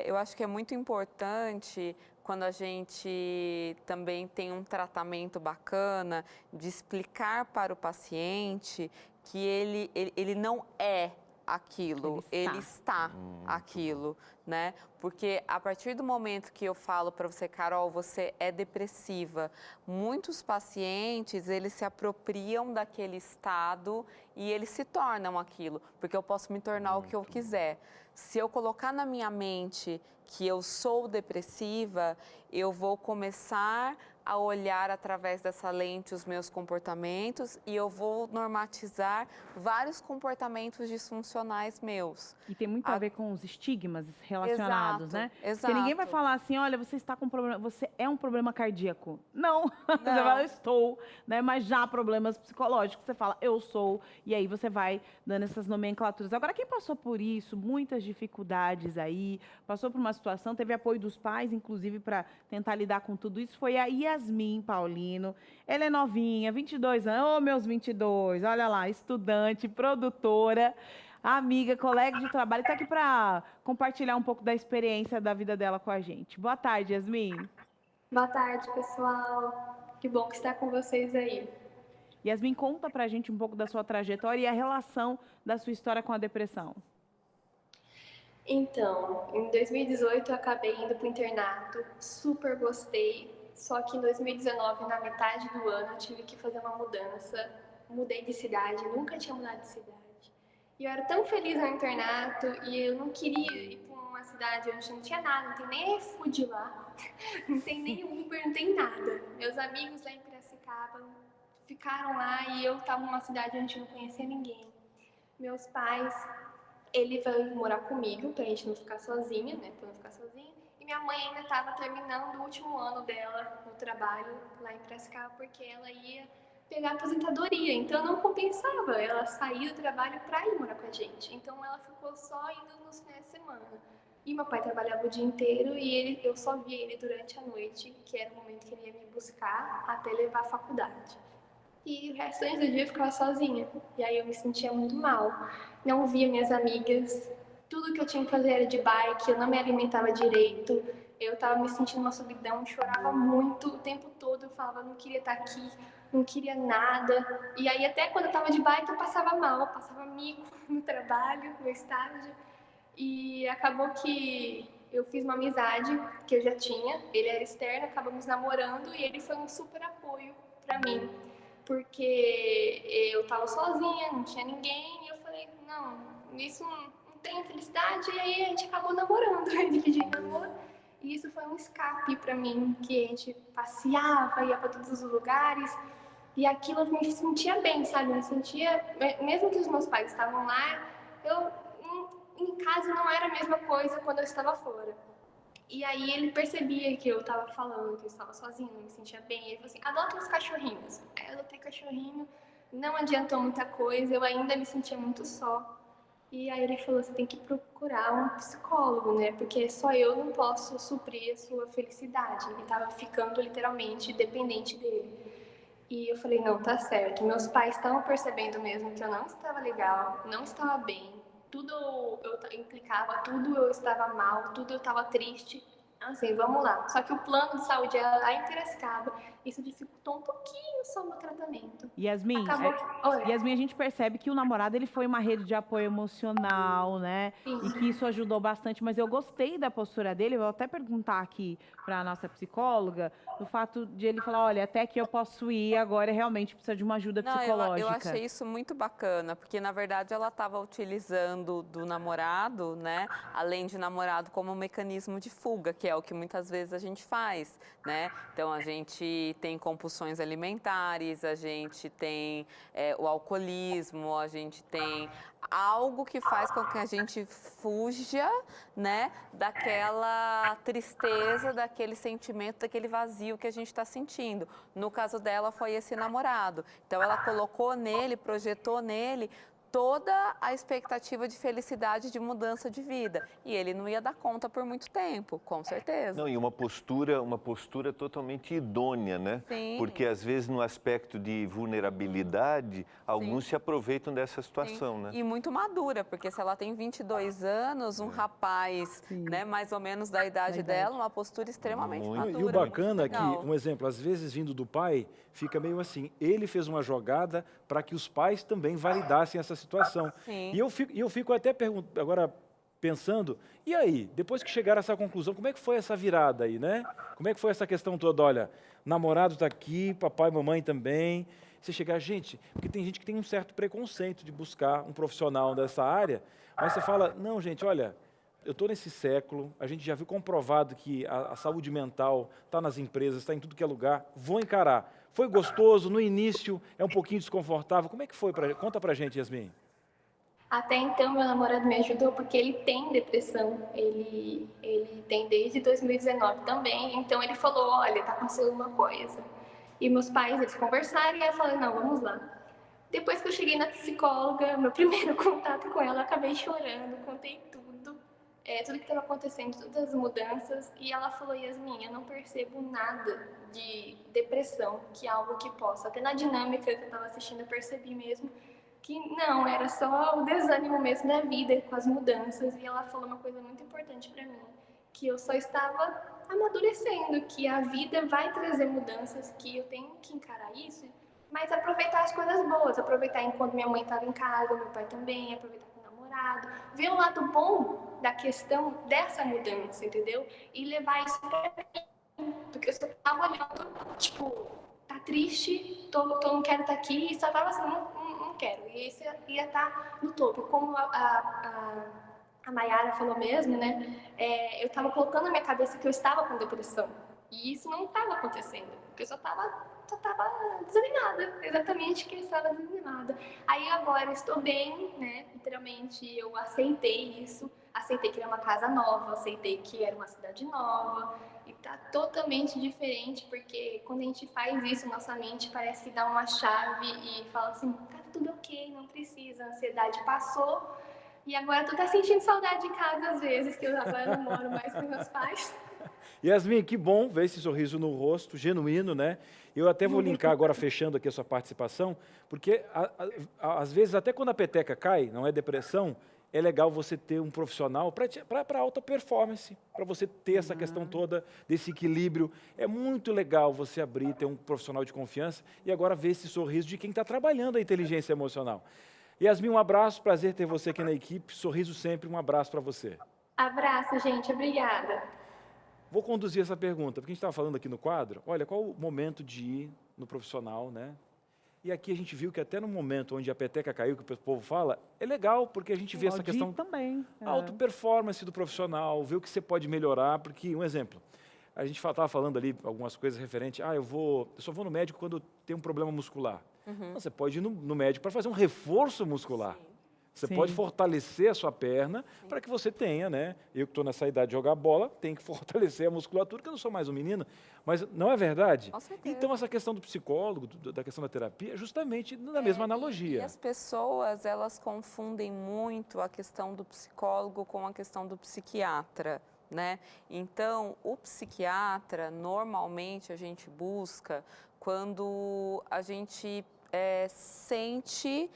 eu acho que é muito importante quando a gente também tem um tratamento bacana de explicar para o paciente que ele não é aquilo, ele está aquilo, né? Porque a partir do momento que eu falo para você, Carol, você é depressiva, muitos pacientes, eles se apropriam daquele estado e eles se tornam aquilo, porque eu posso me tornar o que eu quiser. Se eu colocar na minha mente que eu sou depressiva, eu vou começar a olhar através dessa lente os meus comportamentos e eu vou normatizar vários comportamentos disfuncionais meus. E tem muito a ver com os estigmas relacionados, Exato, né? exato. Porque ninguém vai falar assim, olha, você está com problema, você é um problema cardíaco. Não, você fala, eu estou, né? Mas já há problemas psicológicos, você fala, eu sou, e aí você vai dando essas nomenclaturas. Agora, quem passou por isso, muitas dificuldades aí, passou por uma situação, teve apoio dos pais, inclusive, para tentar lidar com tudo isso, foi a Yasmin Paulino. Ela é novinha, 22 anos, meus 22, olha lá, estudante, produtora, amiga, colega de trabalho, está aqui para compartilhar um pouco da experiência da vida dela com a gente. Boa tarde, Yasmin. Boa tarde, pessoal. Que bom que está com vocês aí. Yasmin, conta pra gente um pouco da sua trajetória e a relação da sua história com a depressão. Então, em 2018 eu acabei indo para o internato, super gostei, só que em 2019, na metade do ano, eu tive que fazer uma mudança, mudei de cidade, nunca tinha mudado de cidade. E eu era tão feliz no internato e eu não queria ir para uma cidade onde não tinha nada, não tem nem iFood lá, não tem nem Uber, não tem nada. Meus amigos lá em Piracicaba ficaram lá e eu estava numa cidade onde eu não conhecia ninguém. Meus pais, ele veio morar comigo pra gente não ficar sozinha, né? Pra não ficar sozinha. E minha mãe ainda estava terminando o último ano dela no trabalho lá em Piracicaba, porque ela ia pegar aposentadoria. Então não compensava ela sair do trabalho pra ir morar com a gente. Então ela ficou só indo nos finais de semana. E meu pai trabalhava o dia inteiro e eu só via ele durante a noite, que era o momento que ele ia me buscar até levar à faculdade. E o restante do dia eu ficava sozinha. E aí eu me sentia muito mal. Não via minhas amigas. Tudo que eu tinha que fazer era de bike. Eu não me alimentava direito. Eu tava me sentindo uma solidão. Chorava muito o tempo todo. Eu falava, não queria estar aqui. Não queria nada. E aí até quando eu tava de bike eu passava mal. Eu passava mico no trabalho, no estágio. E acabou que eu fiz uma amizade que eu já tinha. Ele era externo, acabamos namorando. E ele foi um super apoio pra mim. Porque eu tava sozinha, não tinha ninguém, e eu falei, não, isso não tem felicidade, e aí a gente acabou namorando, dividindo namoro. E isso foi um escape pra mim, que a gente passeava, ia pra todos os lugares, e aquilo eu me sentia bem, sabe? Eu me sentia, mesmo que os meus pais estavam lá, em casa não era a mesma coisa quando eu estava fora. E aí ele percebia que eu tava falando, que eu estava sozinha, não me sentia bem. Ele falou assim, adota uns cachorrinhos. Aí eu adotei cachorrinho, não adiantou muita coisa, eu ainda me sentia muito só. E aí ele falou, você tem que procurar um psicólogo, né? Porque só eu não posso suprir a sua felicidade. Ele tava ficando literalmente dependente dele. E eu falei, não, tá certo. Meus pais estavam percebendo mesmo que eu não estava legal, não estava bem. Tudo eu implicava, tudo eu estava mal, tudo eu estava triste. Assim, vamos lá. Só que o plano de saúde era lá em Piracicaba. Isso dificultou um pouquinho só o meu tratamento. Yasmin, Yasmin, a gente percebe que o namorado ele foi uma rede de apoio emocional, né? Sim. E que isso ajudou bastante. Mas eu gostei da postura dele. Eu vou até perguntar aqui para a nossa psicóloga do fato de ele falar, olha, até que eu posso ir, agora realmente precisa de uma ajuda psicológica. Eu achei isso muito bacana, porque na verdade ela estava utilizando do namorado, né? Além de namorado, como um mecanismo de fuga, que é o que muitas vezes a gente faz, né? Então a gente tem compulsões alimentares, a gente tem o alcoolismo, a gente tem algo que faz com que a gente fuja, né, daquela tristeza, daquele sentimento, daquele vazio que a gente está sentindo. No caso dela foi esse namorado. Então ela colocou nele, projetou nele toda a expectativa de felicidade, de mudança de vida. E ele não ia dar conta por muito tempo, com certeza. Não, e uma postura totalmente idônea, né? Sim. Porque às vezes no aspecto de vulnerabilidade, alguns se aproveitam dessa situação, Sim. né? E muito madura, porque se ela tem 22 anos, um rapaz, né, mais ou menos da idade dela, uma postura extremamente Muito. madura. E o bacana é muito que, legal. um exemplo, às vezes vindo do pai, fica meio assim, ele fez uma jogada para que os pais também validassem essa situação. Sim. E eu fico até agora pensando, e aí, depois que chegaram a essa conclusão, como é que foi essa virada aí, né? Como é que foi essa questão toda? Olha, namorado está aqui, papai e mamãe também. Você chegar, gente, porque tem gente que tem um certo preconceito de buscar um profissional dessa área, mas você fala, não, gente, olha, eu estou nesse século, a gente já viu comprovado que a saúde mental está nas empresas, está em tudo que é lugar, vou encarar. Foi gostoso, no início é um pouquinho desconfortável. Como é que foi? Conta pra gente, Yasmin. Até então, meu namorado me ajudou porque ele tem depressão, ele tem desde 2019 também, então ele falou, olha, tá acontecendo uma coisa. E meus pais, eles conversaram e eu falei, não, vamos lá. Depois que eu cheguei na psicóloga, meu primeiro contato com ela, eu acabei chorando, contei tudo que estava acontecendo, todas as mudanças, e ela falou, Yasmin, eu não percebo nada de depressão, que é algo que possa. Até na dinâmica que eu estava assistindo, eu percebi mesmo que não, era só o desânimo mesmo da vida, com as mudanças, e ela falou uma coisa muito importante para mim, que eu só estava amadurecendo, que a vida vai trazer mudanças, que eu tenho que encarar isso, mas aproveitar as coisas boas, aproveitar enquanto minha mãe estava em casa, meu pai também, aproveitar com o namorado, ver o lado bom da questão dessa mudança, entendeu? E levar isso pra mim, porque eu só tava olhando, tipo, tá triste, não quero estar aqui, e só tava assim, não quero, e isso ia estar no topo, como a Mayara falou mesmo, né, eu tava colocando na minha cabeça que eu estava com depressão, e isso não estava acontecendo, porque eu só tava desanimada, exatamente que eu estava desanimada. Aí agora eu estou bem, né? Literalmente eu aceitei isso, aceitei que era uma casa nova, aceitei que era uma cidade nova e tá totalmente diferente porque quando a gente faz isso, nossa mente parece que dá uma chave e fala assim, tá tudo ok, não precisa, a ansiedade passou e agora tu tá sentindo saudade de casa às vezes, que eu agora não moro mais com meus pais. Yasmin, que bom ver esse sorriso no rosto, genuíno, né? Eu até vou linkar agora, fechando aqui a sua participação, porque às vezes, até quando a peteca cai, não é depressão, é legal você ter um profissional para alta performance, para você ter essa questão toda desse equilíbrio. É muito legal você abrir, ter um profissional de confiança e agora ver esse sorriso de quem está trabalhando a inteligência emocional. Yasmin, um abraço, prazer ter você aqui na equipe, sorriso sempre, um abraço para você. Abraço, gente, obrigada. Vou conduzir essa pergunta, porque a gente estava falando aqui no quadro, olha, qual o momento de ir no profissional, né? E aqui a gente viu que até no momento onde a peteca caiu, que o povo fala, é legal, porque a gente vê essa questão também. alta performance do profissional, ver o que você pode melhorar, porque, um exemplo, a gente estava falando ali algumas coisas referentes, eu só vou no médico quando tem um problema muscular. Não, você pode ir no médico para fazer um reforço muscular. Sim. Você pode fortalecer a sua perna para que você tenha, né? Eu que estou nessa idade de jogar bola, tenho que fortalecer a musculatura, que eu não sou mais um menino. Mas não é verdade? Com certeza. Então, essa questão do psicólogo, da questão da terapia, é justamente na mesma analogia. E as pessoas, elas confundem muito a questão do psicólogo com a questão do psiquiatra, né? Então, o psiquiatra, normalmente, a gente busca quando a gente sente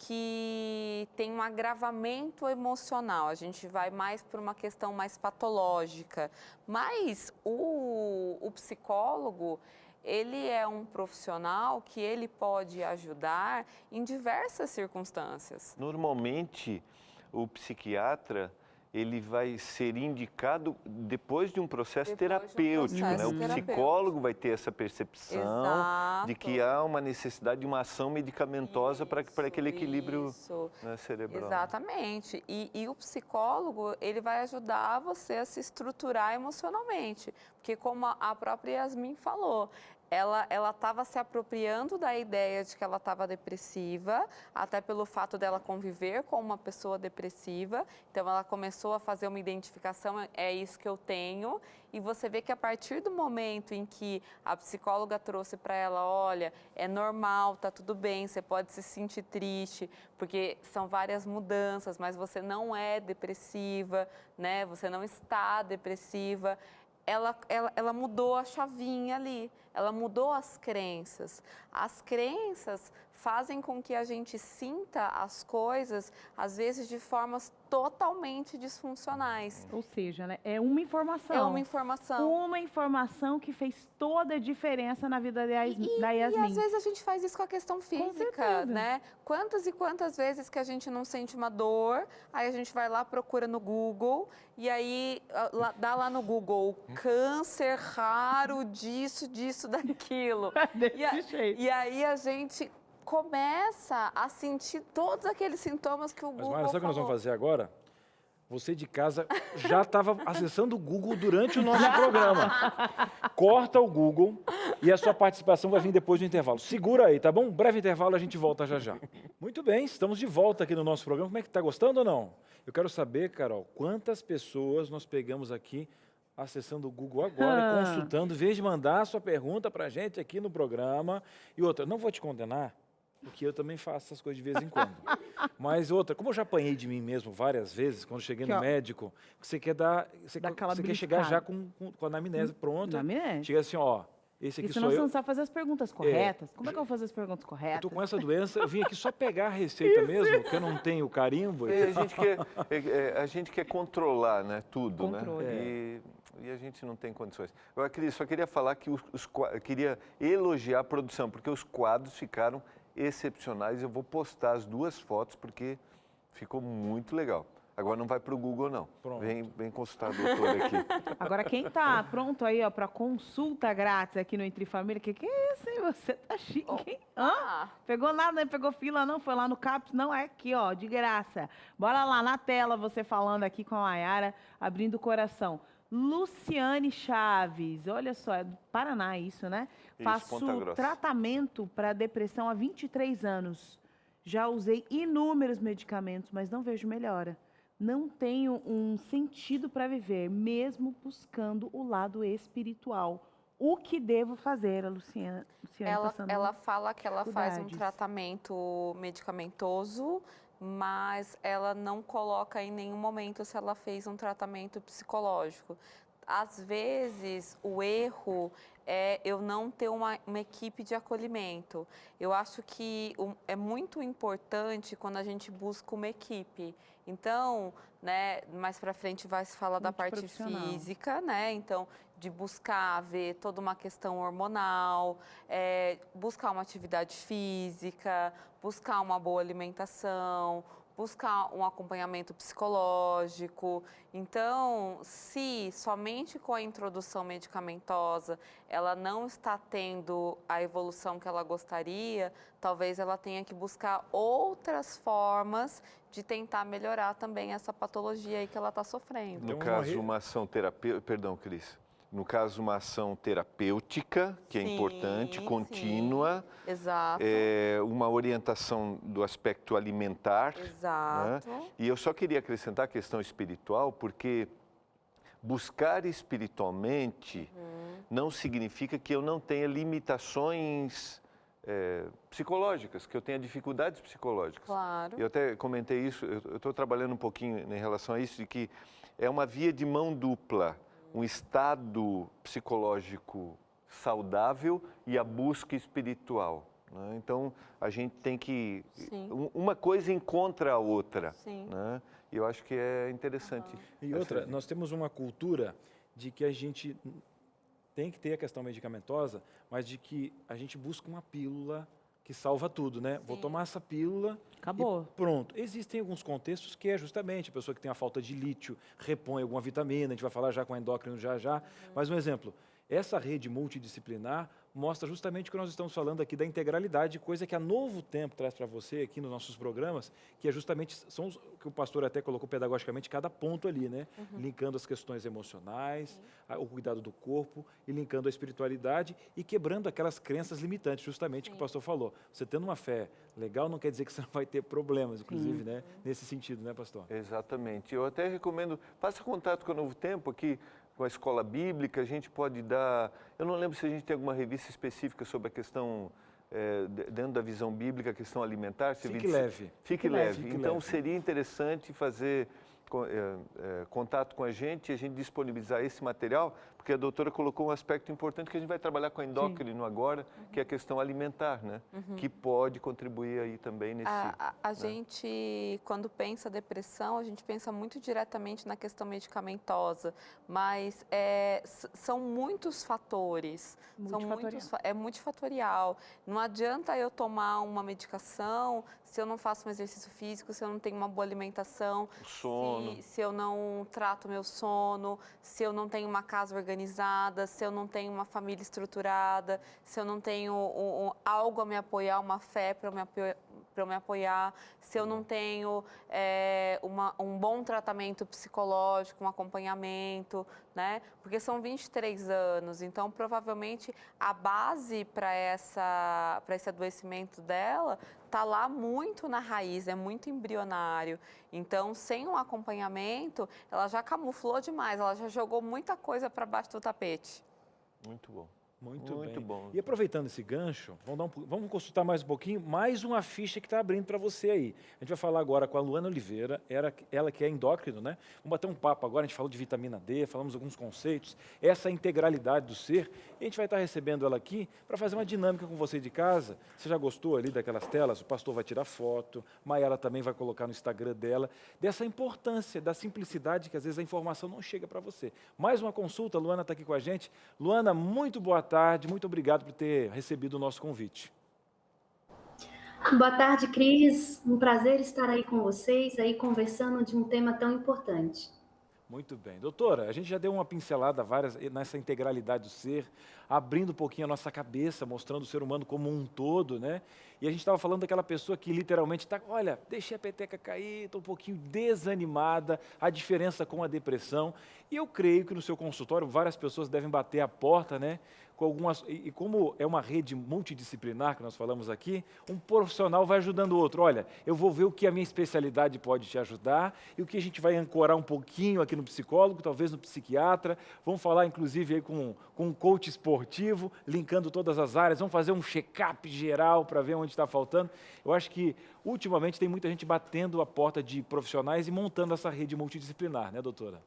que tem um agravamento emocional, a gente vai mais por uma questão mais patológica, mas o psicólogo, ele é um profissional que ele pode ajudar em diversas circunstâncias. Normalmente, o psiquiatra, ele vai ser indicado depois de um processo terapêutico, né? O psicólogo vai ter essa percepção de que há uma necessidade de uma ação medicamentosa para aquele equilíbrio, né, cerebral. Exatamente. E o psicólogo, ele vai ajudar você a se estruturar emocionalmente. Porque como a própria Yasmin falou, ela estava se apropriando da ideia de que ela estava depressiva, até pelo fato dela conviver com uma pessoa depressiva. Então, ela começou a fazer uma identificação, é isso que eu tenho. E você vê que a partir do momento em que a psicóloga trouxe para ela, olha, é normal, tá tudo bem, você pode se sentir triste, porque são várias mudanças, mas você não é depressiva, né? Você não está depressiva. Ela mudou a chavinha ali, ela mudou as crenças. As crenças fazem com que a gente sinta as coisas, às vezes, de formas totalmente disfuncionais. Ou seja, né, é uma informação. É uma informação. Uma informação que fez toda a diferença na vida da Yasmin. E às vezes a gente faz isso com a questão física, certeza. né? Quantas e quantas vezes que a gente não sente uma dor, aí a gente vai lá, procura no Google, e aí dá lá no Google, câncer raro disso, daquilo. Desse jeito. E aí a gente começa a sentir todos aqueles sintomas que o Google Mas, Mayra, sabe o que nós vamos fazer agora? você de casa já estava acessando o Google durante o nosso programa. Corta o Google e a sua participação vai vir depois do intervalo. Segura aí, tá bom? Um breve intervalo, a gente volta já já. Muito bem, estamos de volta aqui no nosso programa. Como é que tá gostando ou não? Eu quero saber, Carol, quantas pessoas nós pegamos aqui acessando o Google agora, consultando, em vez de mandar a sua pergunta para a gente aqui no programa. E outra, não vou te condenar, porque eu também faço essas coisas de vez em quando. Mas outra, como eu já apanhei de mim mesmo várias vezes, quando cheguei no médico, você quer dar, você quer chegar já com a anamnese pronta. Anamnese. Chega assim, ó, esse aqui senão sou você não eu. sabe fazer as perguntas corretas. Como é que eu vou fazer as perguntas corretas? Eu tô com essa doença, eu vim aqui só pegar a receita mesmo, que eu não tenho carimbo. A gente quer controlar, né, tudo, Controle. né? E a gente não tem condições. Eu só queria falar que queria elogiar a produção, porque os quadros ficaram excepcionais. Eu vou postar as 2 fotos, porque ficou muito legal. Agora não vai para o Google, não. Pronto. Vem consultar a doutora aqui. Agora, quem tá pronto aí, ó, para consulta grátis aqui no Entre Família, que é isso, hein? Você tá chique, hein? Hã? Pegou nada, né? Pegou fila, não? Foi lá no CAPS? Não, é aqui, ó, de graça. Bora lá na tela, você falando aqui com a Mayara, abrindo o coração. Luciane Chaves, olha só, é do Paraná isso, né? Isso, Faço Ponta Grossa. tratamento para depressão há 23 anos. Já usei inúmeros medicamentos, mas não vejo melhora. Não tenho um sentido para viver, mesmo buscando o lado espiritual. O que devo fazer, a Luciane passando Ela fala que ela faz um dificuldades. tratamento medicamentoso, mas ela não coloca em nenhum momento se ela fez um tratamento psicológico. Às vezes, o erro é eu não ter uma equipe de acolhimento. Eu acho que é muito importante quando a gente busca uma equipe. Então, né, mais para frente vai se falar da parte física, né? Então, de buscar ver toda uma questão hormonal, buscar uma atividade física, buscar uma boa alimentação, buscar um acompanhamento psicológico. Então, se somente com a introdução medicamentosa ela não está tendo a evolução que ela gostaria, talvez ela tenha que buscar outras formas de tentar melhorar também essa patologia aí que ela está sofrendo. No caso, uma ação terapêutica, perdão, Cris. No caso, uma ação terapêutica, que é importante, contínua. Sim, exato. Uma orientação do aspecto alimentar. Exato. Né? E eu só queria acrescentar a questão espiritual, porque buscar espiritualmente não significa que eu não tenha limitações psicológicas, que eu tenha dificuldades psicológicas. Claro. Eu até comentei isso, eu estou trabalhando um pouquinho em relação a isso, de que é uma via de mão dupla. Um estado psicológico saudável e a busca espiritual. Né? Então, a gente tem que... Uma coisa encontra a outra. Sim. Né? E eu acho que é interessante. E outra, nós temos uma cultura de que a gente tem que ter a questão medicamentosa, mas de que a gente busca uma pílula que salva tudo, né? Vou tomar essa pílula Acabou. e pronto. Existem alguns contextos que é justamente a pessoa que tem a falta de lítio, repõe alguma vitamina, a gente vai falar já com o endócrino já. Mas um exemplo, essa rede multidisciplinar mostra justamente o que nós estamos falando aqui da integralidade, coisa que a Novo Tempo traz para você aqui nos nossos programas, que é justamente, são o que o pastor até colocou pedagogicamente, cada ponto ali, né? Linkando as questões emocionais, o cuidado do corpo, e linkando a espiritualidade e quebrando aquelas crenças limitantes, justamente que o pastor falou. Você tendo uma fé legal não quer dizer que você não vai ter problemas, inclusive, né? Nesse sentido, né, pastor? Exatamente. Eu até recomendo, faça contato com a Novo Tempo aqui, com a escola bíblica, a gente pode dar... Eu não lembro se a gente tem alguma revista específica sobre a questão, dentro da visão bíblica, a questão alimentar. Fique leve. Fique leve. Então, seria interessante fazer contato com a gente disponibilizar esse material, porque a doutora colocou um aspecto importante que a gente vai trabalhar com a endócrino agora, que é a questão alimentar, né? Que pode contribuir aí também nesse... A gente, quando pensa depressão, a gente pensa muito diretamente na questão medicamentosa, mas são muitos fatores. É multifatorial. Não adianta eu tomar uma medicação se eu não faço um exercício físico, se eu não tenho uma boa alimentação, o sono. Se eu não trato meu sono, se eu não tenho uma casa organizada, se eu não tenho uma família estruturada, se eu não tenho algo a me apoiar, uma fé para me eu me apoiar, se eu não tenho um bom tratamento psicológico, um acompanhamento, né? Porque são 23 anos, então provavelmente a base para esse adoecimento dela está lá muito na raiz, é muito embrionário. Então, sem um acompanhamento, ela já camuflou demais, ela já jogou muita coisa para baixo do tapete. Muito bom. Muito Muito bem. bom. E aproveitando esse gancho, vamos consultar mais um pouquinho, mais uma ficha que está abrindo para você aí. A gente vai falar agora com a Luana Oliveira, ela que é endócrino, né? Vamos bater um papo agora, a gente falou de vitamina D, falamos alguns conceitos, essa integralidade do ser, e a gente vai estar recebendo ela aqui para fazer uma dinâmica com você de casa. Você já gostou ali daquelas telas? O pastor vai tirar foto, Maiara também vai colocar no Instagram dela, dessa importância, da simplicidade que às vezes a informação não chega para você. Mais uma consulta, a Luana está aqui com a gente. Luana, muito boa tarde, muito obrigado por ter recebido o nosso convite. Boa tarde, Cris. Um prazer estar aí com vocês, aí conversando de um tema tão importante. Muito bem. Doutora, a gente já deu uma pincelada nessa integralidade do ser, abrindo um pouquinho a nossa cabeça, mostrando o ser humano como um todo, né? E a gente estava falando daquela pessoa que literalmente está, olha, deixei a peteca cair, estou um pouquinho desanimada, a diferença com a depressão. E eu creio que no seu consultório várias pessoas devem bater a porta, né? E como é uma rede multidisciplinar que nós falamos aqui, um profissional vai ajudando o outro. Olha, eu vou ver o que a minha especialidade pode te ajudar e o que a gente vai ancorar um pouquinho aqui no psicólogo, talvez no psiquiatra. Vamos falar, inclusive, aí com um coach esportivo, linkando todas as áreas. Vamos fazer um check-up geral para ver onde está faltando. Eu acho que, ultimamente, tem muita gente batendo a porta de profissionais e montando essa rede multidisciplinar, né, doutora?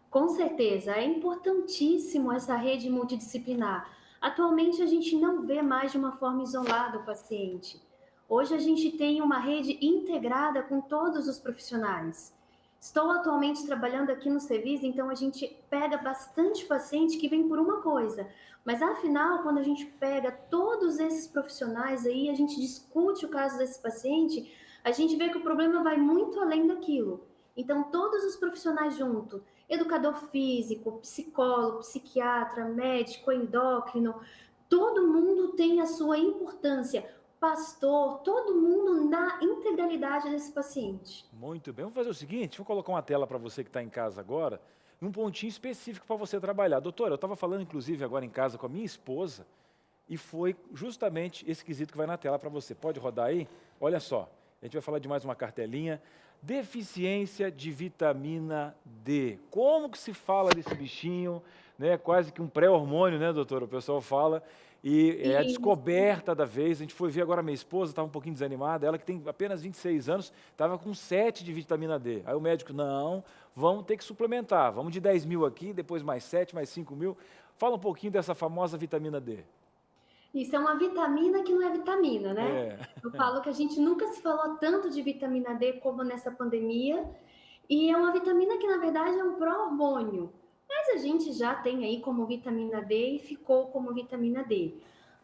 Com certeza, é importantíssimo essa rede multidisciplinar. Atualmente, a gente não vê mais de uma forma isolada o paciente. Hoje, a gente tem uma rede integrada com todos os profissionais. Estou atualmente trabalhando aqui no serviço, então a gente pega bastante paciente que vem por uma coisa. Mas, afinal, quando a gente pega todos esses profissionais aí, a gente discute o caso desse paciente, a gente vê que o problema vai muito além daquilo. Então, todos os profissionais juntos, educador físico, psicólogo, psiquiatra, médico, endócrino, todo mundo tem a sua importância. Pastor, todo mundo na integralidade desse paciente. Muito bem. Vamos fazer o seguinte, vou colocar uma tela para você que está em casa agora, e um pontinho específico para você trabalhar. Doutora, eu estava falando, inclusive, agora em casa com a minha esposa, e foi justamente esse quesito que vai na tela para você. Pode rodar aí? Olha só, a gente vai falar de mais uma cartelinha. Deficiência de vitamina D. Como que se fala desse bichinho, né? Quase que um pré-hormônio, né, doutora? O pessoal fala. E é a descoberta da vez. A gente foi ver agora, minha esposa estava um pouquinho desanimada, ela que tem apenas 26 anos, estava com 7 de vitamina D. Aí o médico, não, vamos ter que suplementar. Vamos de 10 mil aqui, depois mais 7, mais 5 mil. Fala um pouquinho dessa famosa vitamina D. Isso é uma vitamina que não é vitamina, né? É. Eu falo que a gente nunca se falou tanto de vitamina D como nessa pandemia. E é uma vitamina que, na verdade, é um pró-hormônio. Mas a gente já tem aí como vitamina D e ficou como vitamina D.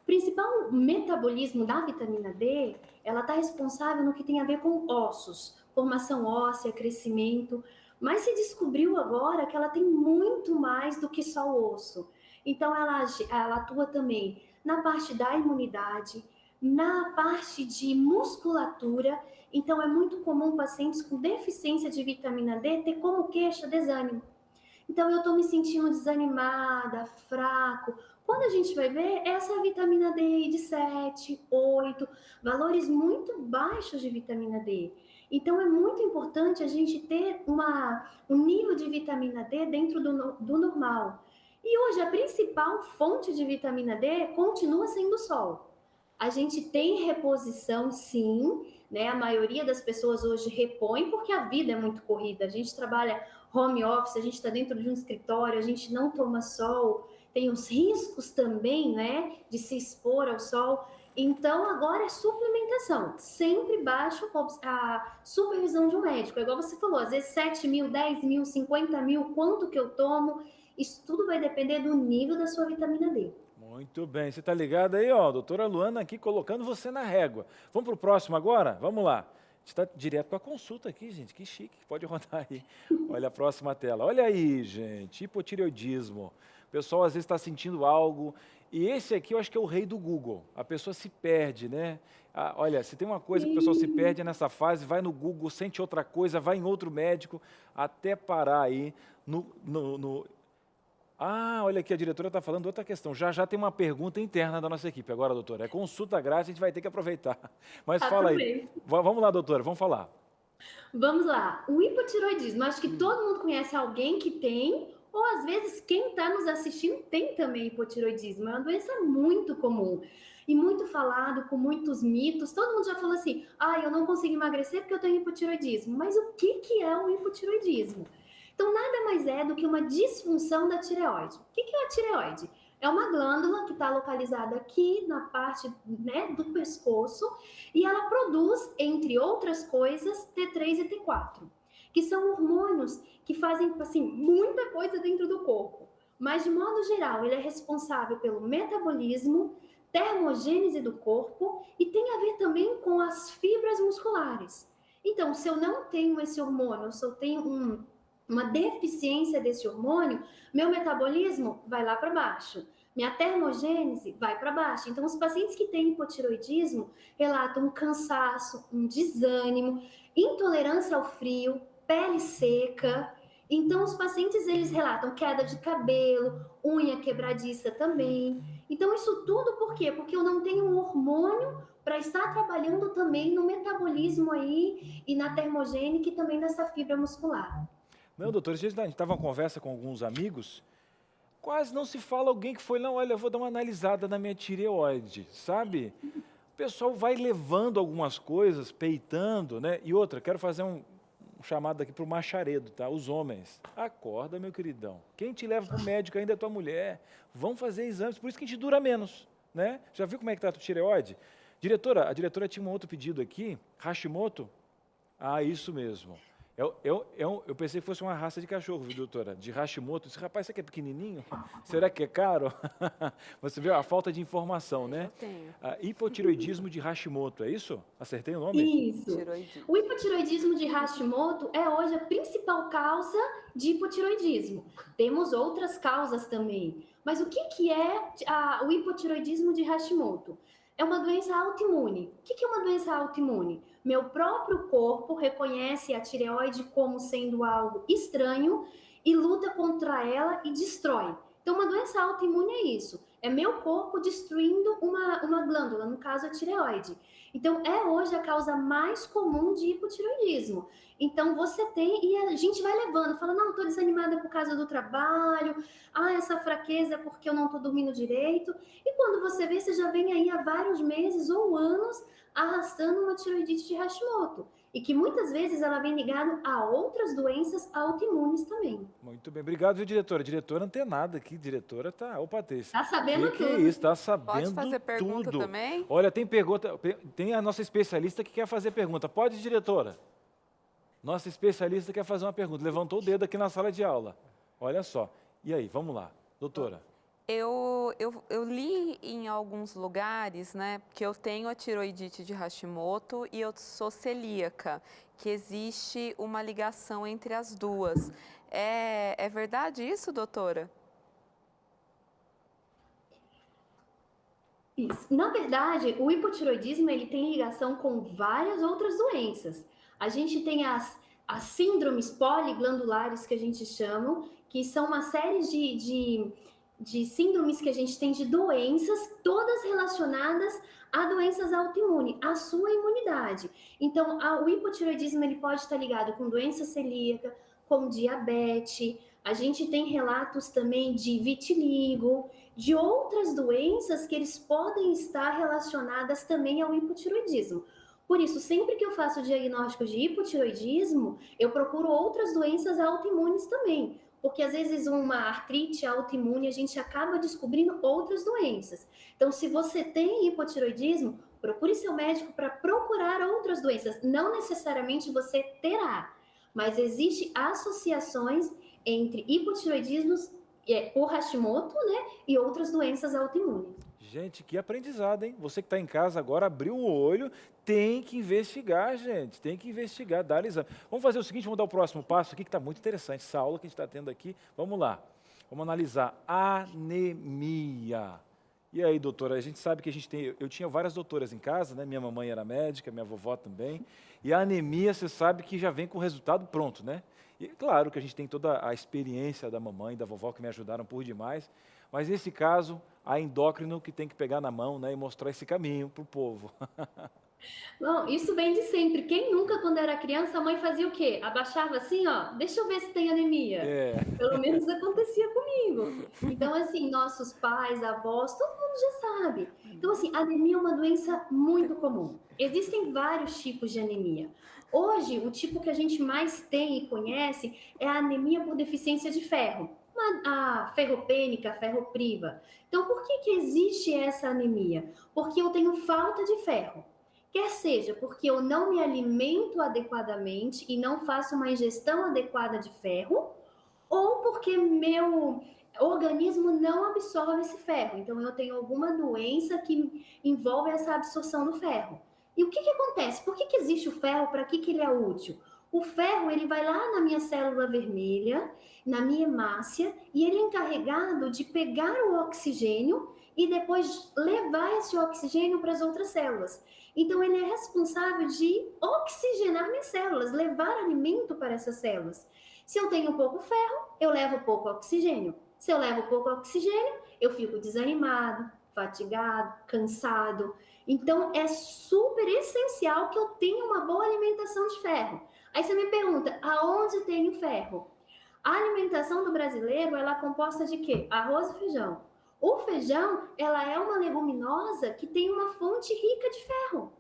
O principal metabolismo da vitamina D, ela está responsável no que tem a ver com ossos, formação óssea, crescimento. Mas se descobriu agora que ela tem muito mais do que só o osso. Então, ela atua também na parte da imunidade, na parte de musculatura. Então, é muito comum pacientes com deficiência de vitamina D ter como queixa desânimo. Então, eu estou me sentindo desanimada, fraco. Quando a gente vai ver, essa vitamina D de 7, 8, valores muito baixos de vitamina D. Então, é muito importante a gente ter um nível de vitamina D dentro do normal. E hoje a principal fonte de vitamina D continua sendo o sol. A gente tem reposição, sim, né? A maioria das pessoas hoje repõe porque a vida é muito corrida. A gente trabalha home office, a gente está dentro de um escritório, a gente não toma sol, tem os riscos também, né, de se expor ao sol. Então, agora é suplementação, sempre baixo a supervisão de um médico. Igual você falou, às vezes 7 mil, 10 mil, 50 mil, quanto que eu tomo? Isso tudo vai depender do nível da sua vitamina D. Muito bem, você está ligado aí, ó, doutora Luana aqui colocando você na régua. Vamos para o próximo agora? Vamos lá. A gente está direto com a consulta aqui, gente, que chique, pode rodar aí. Olha a próxima tela. Olha aí, gente, hipotireoidismo. O pessoal às vezes está sentindo algo E esse aqui eu acho que é o rei do Google. A pessoa se perde, né? Ah, olha, se tem uma coisa que o pessoal se perde nessa fase, vai no Google, sente outra coisa, vai em outro médico, até parar aí Ah, olha aqui, a diretora está falando outra questão. Já tem uma pergunta interna da nossa equipe. Agora, doutora, é consulta grátis, a gente vai ter que aproveitar. Mas fala aí. Vamos lá, doutora, vamos falar. Vamos lá. O hipotiroidismo, acho que todo mundo conhece alguém que tem, ou às vezes quem está nos assistindo tem também hipotiroidismo. É uma doença muito comum e muito falado, com muitos mitos. Todo mundo já falou assim, eu não consigo emagrecer porque eu tenho hipotiroidismo. Mas o que é o hipotiroidismo? Então, nada mais é do que uma disfunção da tireoide. O que é a tireoide? É uma glândula que está localizada aqui na parte, né, do pescoço e ela produz, entre outras coisas, T3 e T4, que são hormônios que fazem assim, muita coisa dentro do corpo. Mas, de modo geral, ele é responsável pelo metabolismo, termogênese do corpo e tem a ver também com as fibras musculares. Então, se eu não tenho esse hormônio, se eu tenho uma deficiência desse hormônio, meu metabolismo vai lá para baixo, minha termogênese vai para baixo. Então, os pacientes que têm hipotiroidismo relatam um cansaço, um desânimo, intolerância ao frio, pele seca. Então, os pacientes, eles relatam queda de cabelo, unha quebradiça também. Então, isso tudo por quê? Porque eu não tenho um hormônio para estar trabalhando também no metabolismo aí e na termogênese e também nessa fibra muscular. Não, doutor, a gente estava em conversa com alguns amigos, quase não se fala alguém que foi, não, olha, eu vou dar uma analisada na minha tireoide, sabe? O pessoal vai levando algumas coisas, peitando, né? E outra, quero fazer um chamado aqui para o macharedo, tá? Os homens, acorda, meu queridão. Quem te leva para o médico ainda é tua mulher. Vão fazer exames, por isso que a gente dura menos, né? Já viu como é que está a tua tireoide? Diretora, a diretora tinha um outro pedido aqui, Hashimoto. Ah, isso mesmo. Eu pensei que fosse uma raça de cachorro, viu, doutora? De Hashimoto. Esse rapaz, isso aqui é pequenininho? Será que é caro? Você viu a falta de informação, né? Eu tenho. Hipotiroidismo de Hashimoto, é isso? Acertei o nome? Isso. O hipotiroidismo de Hashimoto é hoje a principal causa de hipotiroidismo. Temos outras causas também. Mas o que é o hipotiroidismo de Hashimoto? É uma doença autoimune. O que é uma doença autoimune? Meu próprio corpo reconhece a tireoide como sendo algo estranho e luta contra ela e destrói. Então, uma doença autoimune é isso. É meu corpo destruindo uma glândula, no caso a tireoide. Então, é hoje a causa mais comum de hipotireoidismo. Então, você tem, e a gente vai levando, fala, não, estou desanimada por causa do trabalho, essa fraqueza é porque eu não estou dormindo direito. E quando você vê, você já vem aí há vários meses ou anos arrastando uma tireoidite de Hashimoto. E que muitas vezes ela vem ligada a outras doenças autoimunes também. Muito bem, obrigado, viu, diretora? Diretora antenada aqui, diretora tá... Opa, Teice. Tá sabendo que tudo. é isso, tá sabendo Pode fazer pergunta tudo. também? Olha, tem pergunta, tem a nossa especialista que quer fazer pergunta. Pode, diretora? Nossa especialista quer fazer uma pergunta. Levantou o dedo aqui na sala de aula. Olha só. E aí, vamos lá. Doutora. Eu li em alguns lugares, né, que eu tenho a tiroidite de Hashimoto e eu sou celíaca, que existe uma ligação entre as duas. É verdade isso, doutora? Isso. Na verdade, o hipotiroidismo ele tem ligação com várias outras doenças. A gente tem as síndromes poliglandulares que a gente chama, que são uma série de síndromes que a gente tem de doenças, todas relacionadas a doenças autoimunes, a sua imunidade. Então, o hipotiroidismo ele pode estar ligado com doença celíaca, com diabetes. A gente tem relatos também de vitiligo, de outras doenças que eles podem estar relacionadas também ao hipotiroidismo. Por isso, sempre que eu faço o diagnóstico de hipotiroidismo, eu procuro outras doenças autoimunes também. Porque às vezes uma artrite autoimune a gente acaba descobrindo outras doenças. Então, se você tem hipotiroidismo, procure seu médico para procurar outras doenças. Não necessariamente você terá, mas existem associações entre hipotiroidismos por Hashimoto, né, e outras doenças autoimunes. Gente, que aprendizado, hein? Você que está em casa agora, abriu o olho, tem que investigar, gente. Tem que investigar, dar exame. Vamos fazer o seguinte, vamos dar o próximo passo aqui, que está muito interessante. Essa aula que a gente está tendo aqui. Vamos lá. Vamos analisar anemia. E aí, doutora, a gente sabe que eu tinha várias doutoras em casa, né? Minha mamãe era médica, minha vovó também. E a anemia, você sabe que já vem com o resultado pronto, né? E claro que a gente tem toda a experiência da mamãe e da vovó que me ajudaram por demais, mas nesse caso, a endócrino que tem que pegar na mão, né, e mostrar esse caminho para o povo. Não, isso vem de sempre. Quem nunca, quando era criança, a mãe fazia o quê? Abaixava assim, ó, deixa eu ver se tem anemia. É. Pelo menos acontecia comigo. Então, assim, nossos pais, avós, todo mundo já sabe. Então, assim, anemia é uma doença muito comum. Existem vários tipos de anemia. Hoje, o tipo que a gente mais tem e conhece é a anemia por deficiência de ferro. A ferropênica, a ferropriva. Então, por que existe essa anemia? Porque eu tenho falta de ferro. Quer seja porque eu não me alimento adequadamente e não faço uma ingestão adequada de ferro, ou porque meu organismo não absorve esse ferro. Então, eu tenho alguma doença que envolve essa absorção do ferro. E o que acontece? Por que existe o ferro? Para que ele é útil? O ferro, ele vai lá na minha célula vermelha, na minha hemácia, e ele é encarregado de pegar o oxigênio e depois levar esse oxigênio para as outras células. Então, ele é responsável de oxigenar minhas células, levar alimento para essas células. Se eu tenho pouco ferro, eu levo pouco oxigênio. Se eu levo pouco oxigênio, eu fico desanimado, fatigado, cansado. Então, é super essencial que eu tenha uma boa alimentação de ferro. Aí você me pergunta, aonde tem o ferro? A alimentação do brasileiro, ela é composta de quê? Arroz e feijão. O feijão, ela é uma leguminosa que tem uma fonte rica de ferro.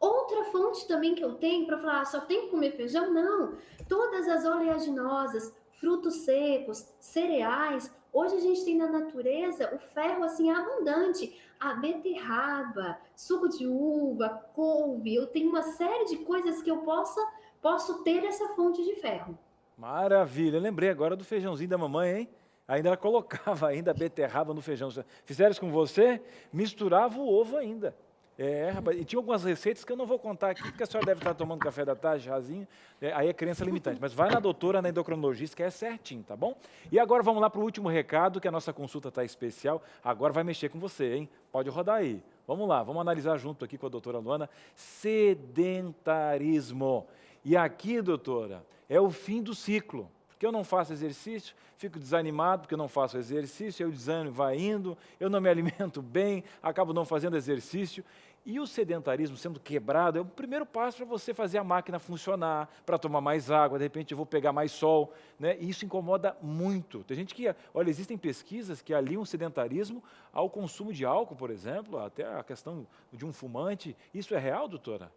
Outra fonte também que eu tenho para falar, só tem que comer feijão? Não. Todas as oleaginosas, frutos secos, cereais, hoje a gente tem na natureza o ferro assim abundante. A beterraba, suco de uva, couve, eu tenho uma série de coisas que eu posso ter essa fonte de ferro. Maravilha, eu lembrei agora do feijãozinho da mamãe, hein? Ainda ela colocava ainda a beterraba no feijão. Fizeram isso com você? Misturava o ovo ainda. É, rapaz, e tinha algumas receitas que eu não vou contar aqui, porque a senhora deve estar tomando café da tarde, chazinho, aí é crença limitante. Mas vai na doutora, na endocrinologista, que é certinho, tá bom? E agora vamos lá para o último recado, que a nossa consulta está especial. Agora vai mexer com você, hein? Pode rodar aí. Vamos lá, vamos analisar junto aqui com a doutora Luana. Sedentarismo. E aqui, doutora, é o fim do ciclo. Porque eu não faço exercício, fico desanimado porque eu não faço exercício, aí o desânimo vai indo, eu não me alimento bem, acabo não fazendo exercício. E o sedentarismo sendo quebrado é o primeiro passo para você fazer a máquina funcionar, para tomar mais água, de repente eu vou pegar mais sol, né? E isso incomoda muito. Tem gente que, olha, existem pesquisas que aliam o sedentarismo ao consumo de álcool, por exemplo, até a questão de um fumante. Isso é real, doutora?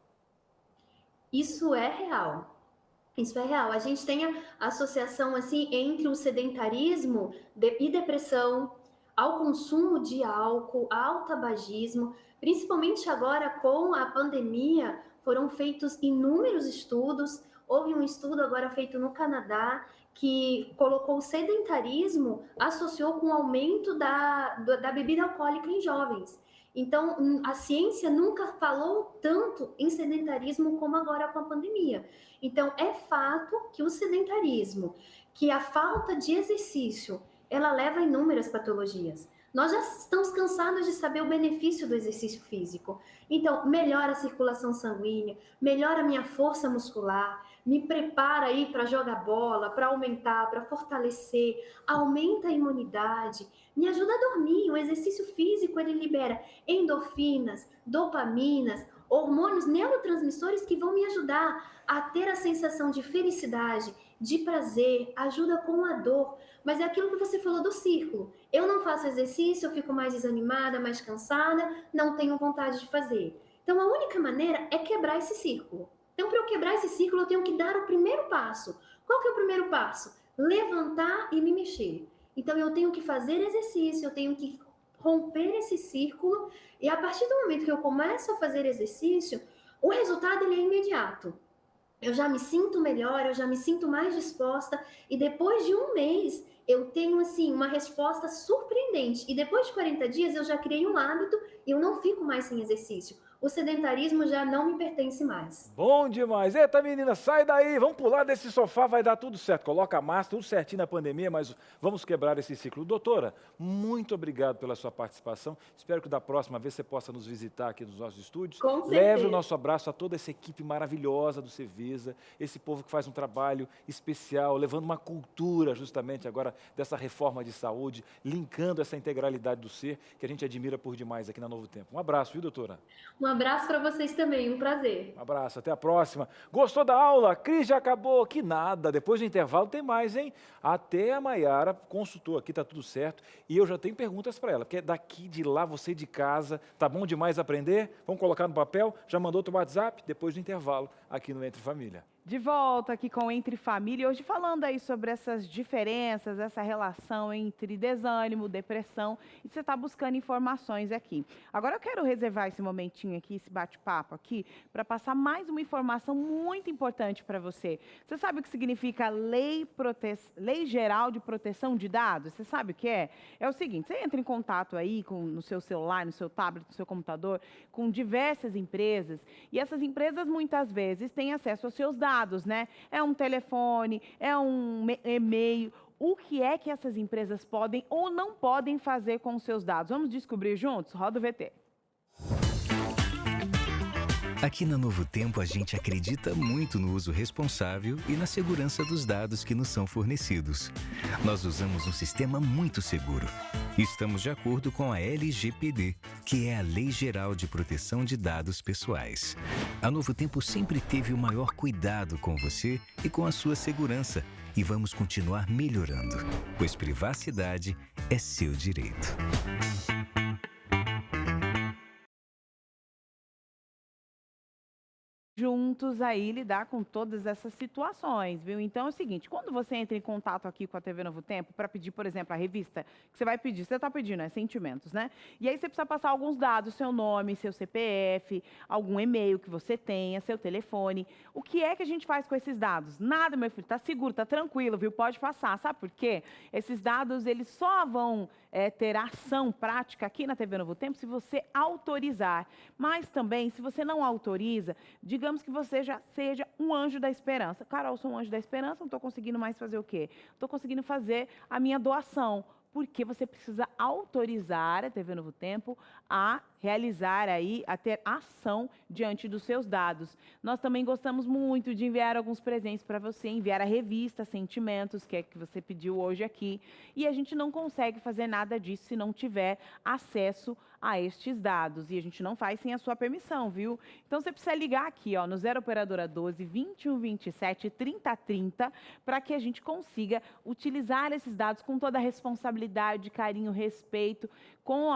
Isso é real. Isso é real. A gente tem a associação assim entre o sedentarismo e depressão, ao consumo de álcool, ao tabagismo, principalmente agora com a pandemia, foram feitos inúmeros estudos. Houve um estudo agora feito no Canadá que colocou o sedentarismo, associou com o aumento da bebida alcoólica em jovens. Então, a ciência nunca falou tanto em sedentarismo como agora com a pandemia. Então, é fato que o sedentarismo, que a falta de exercício, ela leva a inúmeras patologias. Nós já estamos cansados de saber o benefício do exercício físico. Então, melhora a circulação sanguínea, melhora a minha força muscular, me prepara aí para jogar bola, para aumentar, para fortalecer, aumenta a imunidade, me ajuda a dormir. O exercício físico, ele libera endorfinas, dopaminas, hormônios neurotransmissores que vão me ajudar a ter a sensação de felicidade, de prazer, ajuda com a dor. Mas é aquilo que você falou do círculo. Eu não faço exercício, eu fico mais desanimada, mais cansada, não tenho vontade de fazer. Então, a única maneira é quebrar esse círculo. Então, para eu quebrar esse círculo, eu tenho que dar o primeiro passo. Qual que é o primeiro passo? Levantar e me mexer. Então, eu tenho que fazer exercício, eu tenho que romper esse círculo. E a partir do momento que eu começo a fazer exercício, o resultado ele é imediato. Eu já me sinto melhor, eu já me sinto mais disposta. E depois de um mês, eu tenho assim uma resposta surpreendente. E depois de 40 dias, eu já criei um hábito e eu não fico mais sem exercício. o sedentarismo já não me pertence mais. Bom demais. Eita, menina, sai daí, vamos pular desse sofá, vai dar tudo certo. Coloca a máscara, tudo certinho na pandemia, mas vamos quebrar esse ciclo. Doutora, muito obrigado pela sua participação. Espero que da próxima vez você possa nos visitar aqui nos nossos estúdios. Com certeza. Leve o nosso abraço a toda essa equipe maravilhosa do Cevisa, esse povo que faz um trabalho especial, levando uma cultura justamente agora dessa reforma de saúde, linkando essa integralidade do ser que a gente admira por demais aqui na Novo Tempo. Um abraço, viu, doutora? Um abraço para vocês também, um prazer. Um abraço, até a próxima. Gostou da aula? Cris, já acabou? Que nada, depois do intervalo tem mais, hein? Até a Maiara consultou aqui, tá tudo certo, e eu já tenho perguntas para ela, porque daqui, de lá, você de casa, tá bom demais aprender? Vamos colocar no papel? Já mandou o teu WhatsApp? Depois do intervalo, aqui no Entre Família. De volta aqui com Entre Família, hoje falando aí sobre essas diferenças, essa relação entre desânimo, depressão, e você está buscando informações aqui. Agora eu quero reservar esse momentinho aqui, esse bate-papo aqui, para passar mais uma informação muito importante para você. Você sabe o que significa Lei Geral de Proteção de Dados? Você sabe o que é? É o seguinte, você entra em contato aí no seu celular, no seu tablet, no seu computador, com diversas empresas, e essas empresas muitas vezes têm acesso aos seus dados, né? É um telefone, é um e-mail. O que é que essas empresas podem ou não podem fazer com os seus dados? Vamos descobrir juntos? Roda o VT. Aqui na Novo Tempo, a gente acredita muito no uso responsável e na segurança dos dados que nos são fornecidos. Nós usamos um sistema muito seguro. Estamos de acordo com a LGPD, que é a Lei Geral de Proteção de Dados Pessoais. A Novo Tempo sempre teve o maior cuidado com você e com a sua segurança. E vamos continuar melhorando, pois privacidade é seu direito. Juntos aí lidar com todas essas situações, viu? Então é o seguinte, quando você entra em contato aqui com a TV Novo Tempo para pedir, por exemplo, a revista que você vai pedir, você está pedindo, Sentimentos, né? E aí você precisa passar alguns dados, seu nome, seu CPF, algum e-mail que você tenha, seu telefone. O que é que a gente faz com esses dados? Nada, meu filho, tá seguro, tá tranquilo, viu? Pode passar. Sabe por quê? Esses dados, eles só vão ter ação prática aqui na TV Novo Tempo se você autorizar. Mas também, se você não autoriza, digamos que você já seja um anjo da esperança. Carol, eu sou um anjo da esperança, não estou conseguindo mais fazer o quê? Estou conseguindo fazer a minha doação. Porque você precisa autorizar a TV Novo Tempo a realizar aí, a ter ação diante dos seus dados. Nós também gostamos muito de enviar alguns presentes para você, enviar a revista Sentimentos, que é que você pediu hoje aqui. E a gente não consegue fazer nada disso se não tiver acesso a estes dados. E a gente não faz sem a sua permissão, viu? Então você precisa ligar aqui, ó, no 0 Operadora 12 2127 3030, para que a gente consiga utilizar esses dados com toda a responsabilidade, carinho, respeito, com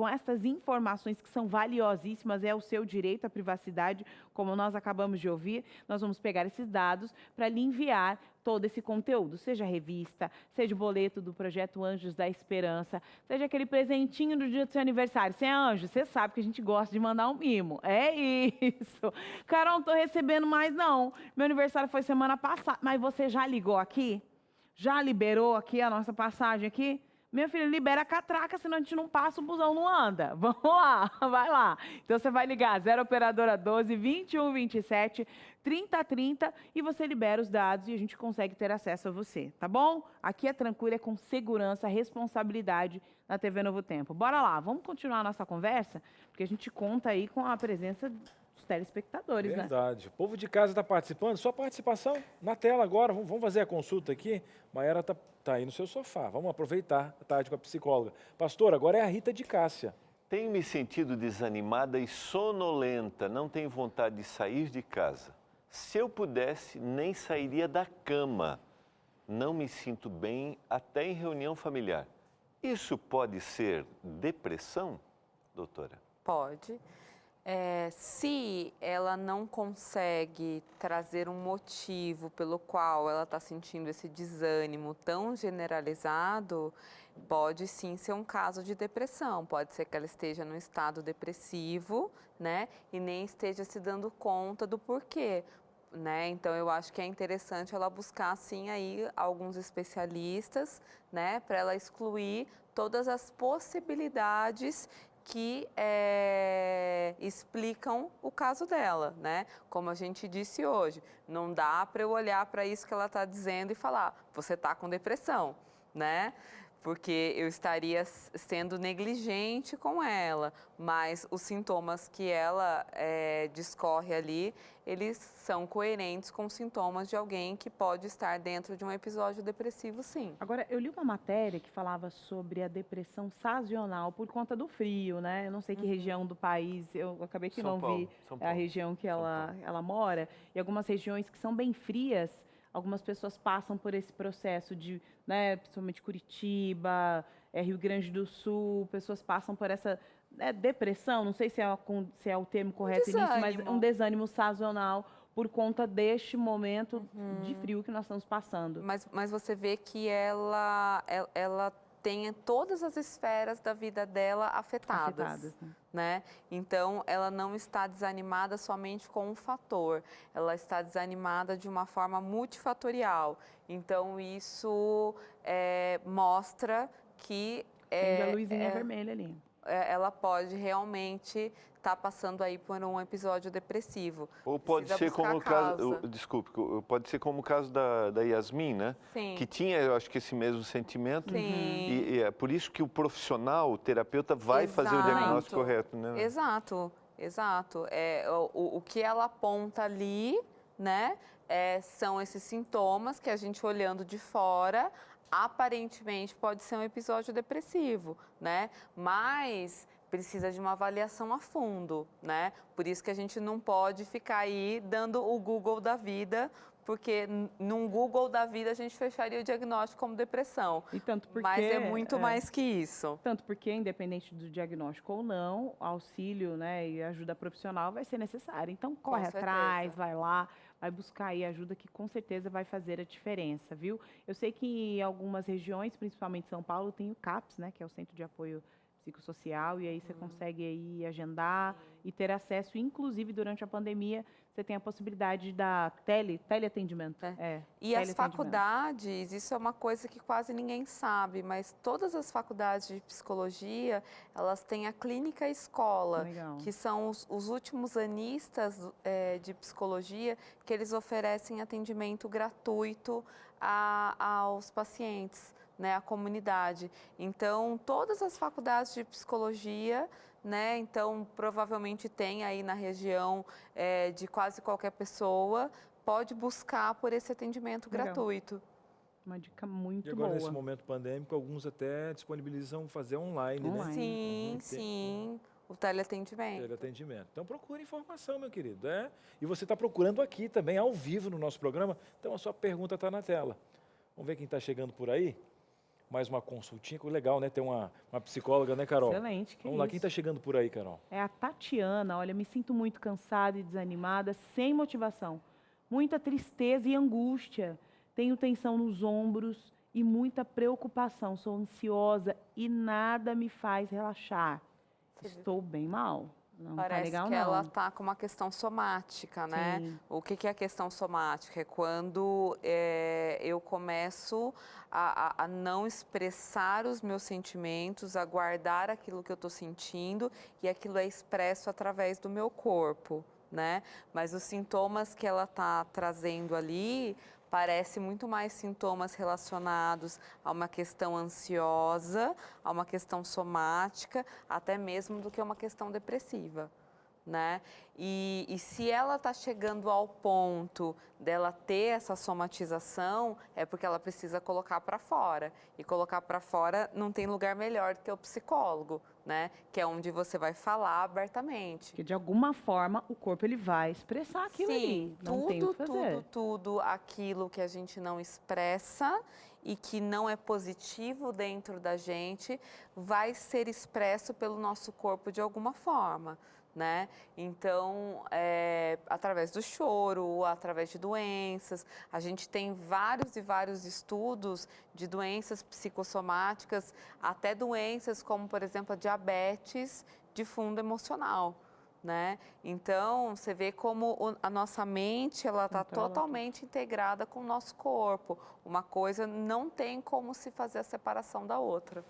essas informações que são valiosíssimas, é o seu direito à privacidade, como nós acabamos de ouvir. Nós vamos pegar esses dados para lhe enviar todo esse conteúdo, seja revista, seja o boleto do projeto Anjos da Esperança, seja aquele presentinho do dia do seu aniversário. Você é anjo, você sabe que a gente gosta de mandar um mimo. É isso. Carol, não estou recebendo mais, não. Meu aniversário foi semana passada, mas você já ligou aqui? Já liberou aqui a nossa passagem aqui? Minha filha, libera a catraca, senão a gente não passa, o busão não anda. Vamos lá, vai lá. Então você vai ligar 0 Operadora 12 2127 3030 e você libera os dados e a gente consegue ter acesso a você, tá bom? Aqui é tranquilo, é com segurança, responsabilidade na TV Novo Tempo. Bora lá, vamos continuar a nossa conversa, porque a gente conta aí com a presença dos telespectadores, né? Verdade. O povo de casa está participando. Sua participação na tela agora. Vamos fazer a consulta aqui. Maiara está aí no seu sofá. Vamos aproveitar a tarde com a psicóloga. Pastor, agora é a Rita de Cássia. Tenho me sentido desanimada e sonolenta. Não tenho vontade de sair de casa. Se eu pudesse, nem sairia da cama. Não me sinto bem até em reunião familiar. Isso pode ser depressão, doutora? Pode. Se ela não consegue trazer um motivo pelo qual ela está sentindo esse desânimo tão generalizado, pode sim ser um caso de depressão. Pode ser que ela esteja num estado depressivo, né? E nem esteja se dando conta do porquê. Né? Então, eu acho que é interessante ela buscar, assim, aí alguns especialistas, né? Para ela excluir todas as possibilidades que explicam o caso dela, né? Como a gente disse hoje, não dá para eu olhar para isso que ela está dizendo e falar, você está com depressão, né? Porque eu estaria sendo negligente com ela, mas os sintomas que ela discorre ali, eles são coerentes com os sintomas de alguém que pode estar dentro de um episódio depressivo, sim. Agora, eu li uma matéria que falava sobre a depressão sazonal por conta do frio, né? Eu não sei que região do país, eu acabei que não vi a região que ela mora, e algumas regiões que são bem frias, algumas pessoas passam por esse processo de, né, principalmente Curitiba, Rio Grande do Sul, pessoas passam por essa depressão, não sei se é o termo correto nisso, mas um desânimo sazonal por conta deste momento de frio que nós estamos passando. Mas você vê que ela tem todas as esferas da vida dela afetadas, né? Então, ela não está desanimada somente com um fator, ela está desanimada de uma forma multifatorial. Então, isso mostra que acende a luzinha vermelha ali. Ela pode realmente estar passando aí por um episódio depressivo. Ou pode ser como o caso, desculpe, pode ser como o caso da Yasmin, né? Sim. Que tinha, eu acho que esse mesmo sentimento. Sim. E é por isso que o profissional, o terapeuta, vai fazer o diagnóstico correto, né? Exato. O que ela aponta ali, né? São esses sintomas que a gente olhando de fora aparentemente pode ser um episódio depressivo, né? Mas precisa de uma avaliação a fundo, né? Por isso que a gente não pode ficar aí dando o Google da vida, porque num Google da vida a gente fecharia o diagnóstico como depressão. E tanto porque, mas é muito mais que isso. Tanto porque, independente do diagnóstico ou não, auxílio, né, e ajuda profissional vai ser necessário. Então, corre atrás, vai lá, vai buscar aí ajuda que com certeza vai fazer a diferença, viu? Eu sei que em algumas regiões, principalmente São Paulo, tem o CAPS, né, que é o Centro de Apoio Psicossocial, e aí você consegue aí agendar e ter acesso, inclusive durante a pandemia, você tem a possibilidade da teleatendimento. E as faculdades, isso é uma coisa que quase ninguém sabe, mas todas as faculdades de psicologia, elas têm a clínica escola, Legal. que são os últimos anistas de psicologia, que eles oferecem atendimento gratuito aos pacientes, né, à comunidade. Então, todas as faculdades de psicologia, né, então provavelmente tem aí na região de quase qualquer pessoa, pode buscar por esse atendimento gratuito. Uma dica muito boa. E agora, nesse momento pandêmico, alguns até disponibilizam fazer online, né? Sim, o teleatendimento. Então, procure informação, meu querido. E você está procurando aqui também, ao vivo, no nosso programa. Então, a sua pergunta está na tela. Vamos ver quem está chegando por aí? Mais uma consultinha, legal, né? Tem uma psicóloga, né, Carol? Excelente. Vamos lá, quem está chegando por aí, Carol? É a Tatiana. Olha, me sinto muito cansada e desanimada, sem motivação. Muita tristeza e angústia. Tenho tensão nos ombros e muita preocupação. Sou ansiosa e nada me faz relaxar. Estou bem mal. Não Parece tá legal, que não. ela está com uma questão somática, né? Sim. O que é a questão somática? É quando eu começo a não expressar os meus sentimentos, a guardar aquilo que eu estou sentindo e aquilo é expresso através do meu corpo, né? Mas os sintomas que ela está trazendo ali parece muito mais sintomas relacionados a uma questão ansiosa, a uma questão somática, até mesmo do que uma questão depressiva, né? E se ela está chegando ao ponto dela ter essa somatização, é porque ela precisa colocar para fora. E colocar para fora não tem lugar melhor do que o psicólogo, né? Que é onde você vai falar abertamente. Porque de alguma forma o corpo ele vai expressar aquilo ali. Não tem o que fazer. Tudo aquilo que a gente não expressa e que não é positivo dentro da gente vai ser expresso pelo nosso corpo de alguma forma, né? Então, através do choro, através de doenças, a gente tem vários e vários estudos de doenças psicossomáticas, até doenças como, por exemplo, a diabetes de fundo emocional, né? Então, você vê como a nossa mente, ela está totalmente integrada com o nosso corpo. Uma coisa não tem como se fazer a separação da outra.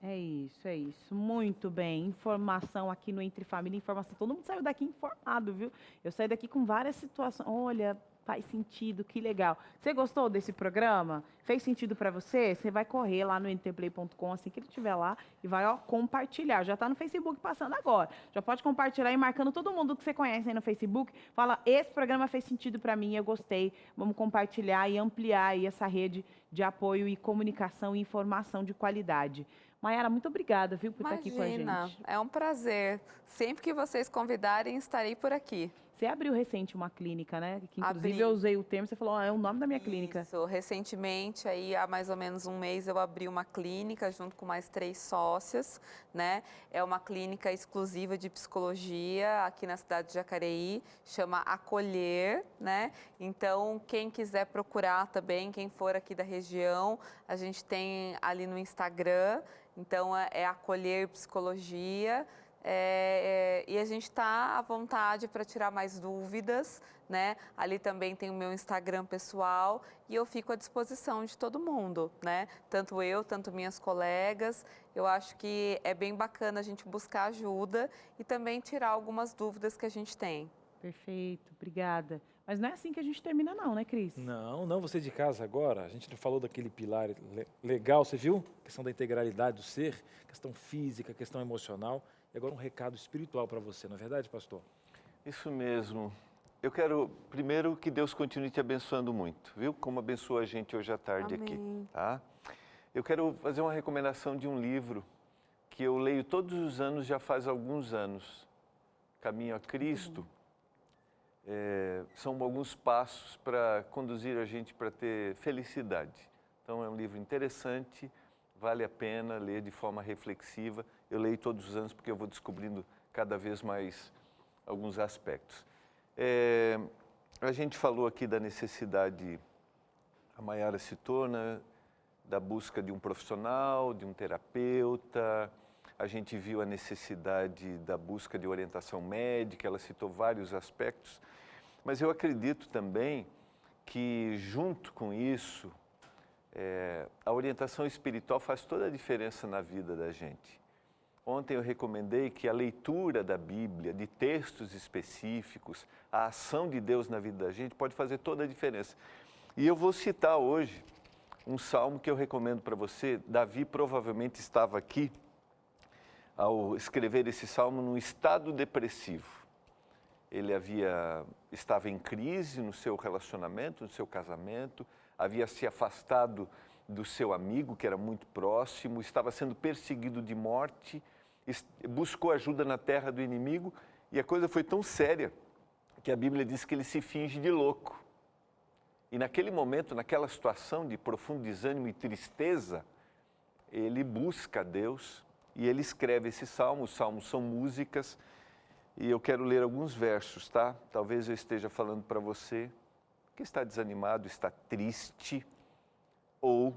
É isso, é isso. Muito bem. Informação aqui no Entre Família, informação. Todo mundo saiu daqui informado, viu? Eu saí daqui com várias situações. Olha, faz sentido, que legal. Você gostou desse programa? Fez sentido para você? Você vai correr lá no entreplay.com assim que ele estiver lá e vai, ó, compartilhar. Já está no Facebook passando agora. Já pode compartilhar e marcando todo mundo que você conhece aí no Facebook. Fala, esse programa fez sentido para mim, eu gostei. Vamos compartilhar e ampliar aí essa rede de apoio e comunicação e informação de qualidade. Maiara, muito obrigada, viu, por estar aqui com a gente. É um prazer. Sempre que vocês convidarem, estarei por aqui. Você abriu recente uma clínica, né? Que inclusive Abri. eu usei o termo, você falou, é o nome da minha clínica. Isso, recentemente, aí há mais ou menos um mês, eu abri uma clínica junto com mais 3 sócias, né? É uma clínica exclusiva de psicologia aqui na cidade de Jacareí, chama Acolher, né? Então, quem quiser procurar também, quem for aqui da região, a gente tem ali no Instagram, então é Acolher Psicologia. E a gente está à vontade para tirar mais dúvidas, né? Ali também tem o meu Instagram pessoal e eu fico à disposição de todo mundo, né? Tanto eu, tanto minhas colegas. Eu acho que é bem bacana a gente buscar ajuda e também tirar algumas dúvidas que a gente tem. Perfeito, obrigada. Mas não é assim que a gente termina não, né, Cris? Não, você de casa agora, a gente falou daquele pilar legal, você viu? A questão da integralidade do ser, questão física, questão emocional. E agora um recado espiritual para você, não é verdade, pastor? Isso mesmo. Eu quero, primeiro, que Deus continue te abençoando muito, viu? Como abençoou a gente hoje à tarde aqui, tá? Eu quero fazer uma recomendação de um livro que eu leio todos os anos, já faz alguns anos. Caminho a Cristo. São alguns passos para conduzir a gente para ter felicidade. Então, é um livro interessante, vale a pena ler de forma reflexiva. Eu leio todos os anos porque eu vou descobrindo cada vez mais alguns aspectos. A gente falou aqui da necessidade, a Maiara citou, né, da busca de um profissional, de um terapeuta. A gente viu a necessidade da busca de orientação médica, ela citou vários aspectos. Mas eu acredito também que, junto com isso, a orientação espiritual faz toda a diferença na vida da gente. Ontem eu recomendei que a leitura da Bíblia, de textos específicos, a ação de Deus na vida da gente pode fazer toda a diferença. E eu vou citar hoje um salmo que eu recomendo para você. Davi provavelmente estava aqui, ao escrever esse salmo, num estado depressivo. Ele estava em crise no seu relacionamento, no seu casamento, havia se afastado do seu amigo, que era muito próximo, estava sendo perseguido de morte, buscou ajuda na terra do inimigo, e a coisa foi tão séria que a Bíblia diz que ele se finge de louco. E naquele momento, naquela situação de profundo desânimo e tristeza, ele busca a Deus e ele escreve esse salmo. Os salmos são músicas, e eu quero ler alguns versos, tá? Talvez eu esteja falando para você que está desanimado, está triste, ou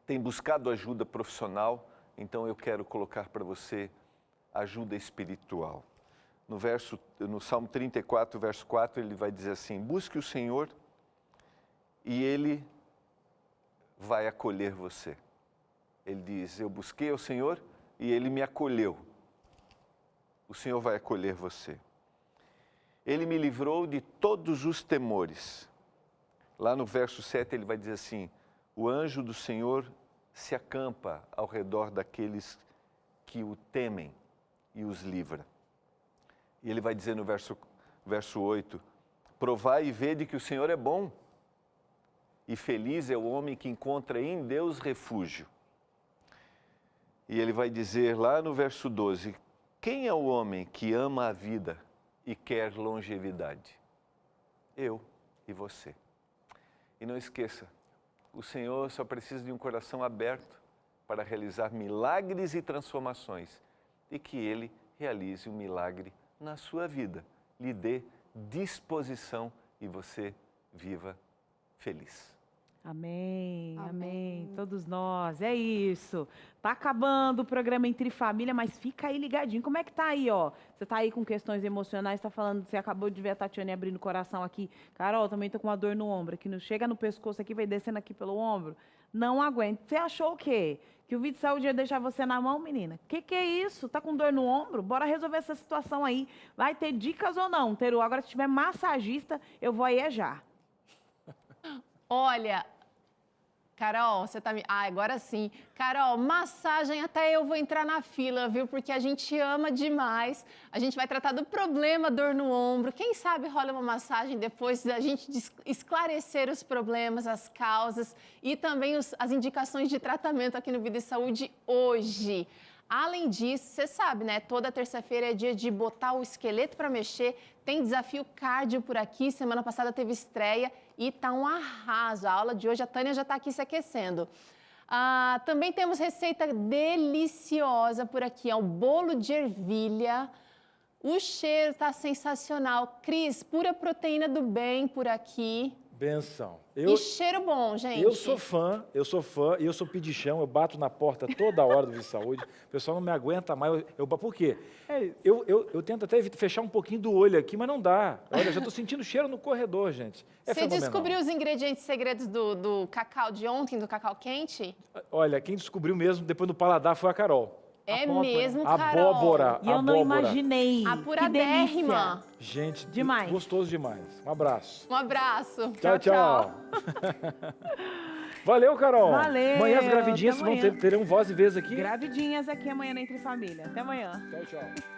tem buscado ajuda profissional, então eu quero colocar para você ajuda espiritual. No Salmo 34, verso 4, ele vai dizer assim: busque o Senhor e Ele vai acolher você. Ele diz, eu busquei o Senhor e Ele me acolheu. O Senhor vai acolher você. Ele me livrou de todos os temores. Lá no verso 7 ele vai dizer assim, o anjo do Senhor se acampa ao redor daqueles que o temem e os livra. E ele vai dizer no verso 8, provai e vede que o Senhor é bom, e feliz é o homem que encontra em Deus refúgio. E ele vai dizer lá no verso 12, quem é o homem que ama a vida e quer longevidade? Eu e você. E não esqueça, o Senhor só precisa de um coração aberto para realizar milagres e transformações e que Ele realize um milagre na sua vida, lhe dê disposição e você viva feliz. Amém, amém, todos nós, é isso. Tá acabando o programa Entre Família, mas fica aí ligadinho. Como é que tá aí, ó? Você tá aí com questões emocionais, tá falando, você acabou de ver a Tatiane abrindo o coração aqui. Carol, também tô com uma dor no ombro, que não chega no pescoço aqui, vai descendo aqui pelo ombro. Não aguento. Você achou o quê? Que o vídeo de saúde ia deixar você na mão, menina. Que é isso? Tá com dor no ombro? Bora resolver essa situação aí. Vai ter dicas ou não, Teru? Agora, se tiver massagista, eu vou aí já. Olha, Carol, você tá me... Ah, agora sim. Carol, massagem até eu vou entrar na fila, viu? Porque a gente ama demais. A gente vai tratar do problema, dor no ombro. Quem sabe rola uma massagem depois da gente esclarecer os problemas, as causas e também as indicações de tratamento aqui no Vida e Saúde hoje. Além disso, você sabe, né? Toda terça-feira é dia de botar o esqueleto para mexer. Tem desafio cardio por aqui. Semana passada teve estreia e tá um arraso. A aula de hoje, a Tânia já está aqui se aquecendo. Também temos receita deliciosa por aqui. É o bolo de ervilha. O cheiro tá sensacional. Cris, pura proteína do bem por aqui. Benção. E cheiro bom, gente. Eu sou fã e eu sou pedichão, eu bato na porta toda hora do Vida e Saúde, o pessoal não me aguenta mais. Por quê? Eu tento até fechar um pouquinho do olho aqui, mas não dá. Olha, já estou sentindo cheiro no corredor, gente. É Você fenomenal. descobriu os ingredientes segredos do cacau de ontem, do cacau quente? Olha, quem descobriu mesmo depois do paladar foi a Carol. É mesmo, Carol. Abóbora. E eu não imaginei. Apuradérrima. Gente, demais. Gostoso demais. Um abraço. Um abraço. Tchau. Valeu, Carol. Valeu. Amanhã as gravidinhas Até amanhã. terão voz e vez aqui. Gravidinhas aqui amanhã na Entre Família. Até amanhã. Tchau.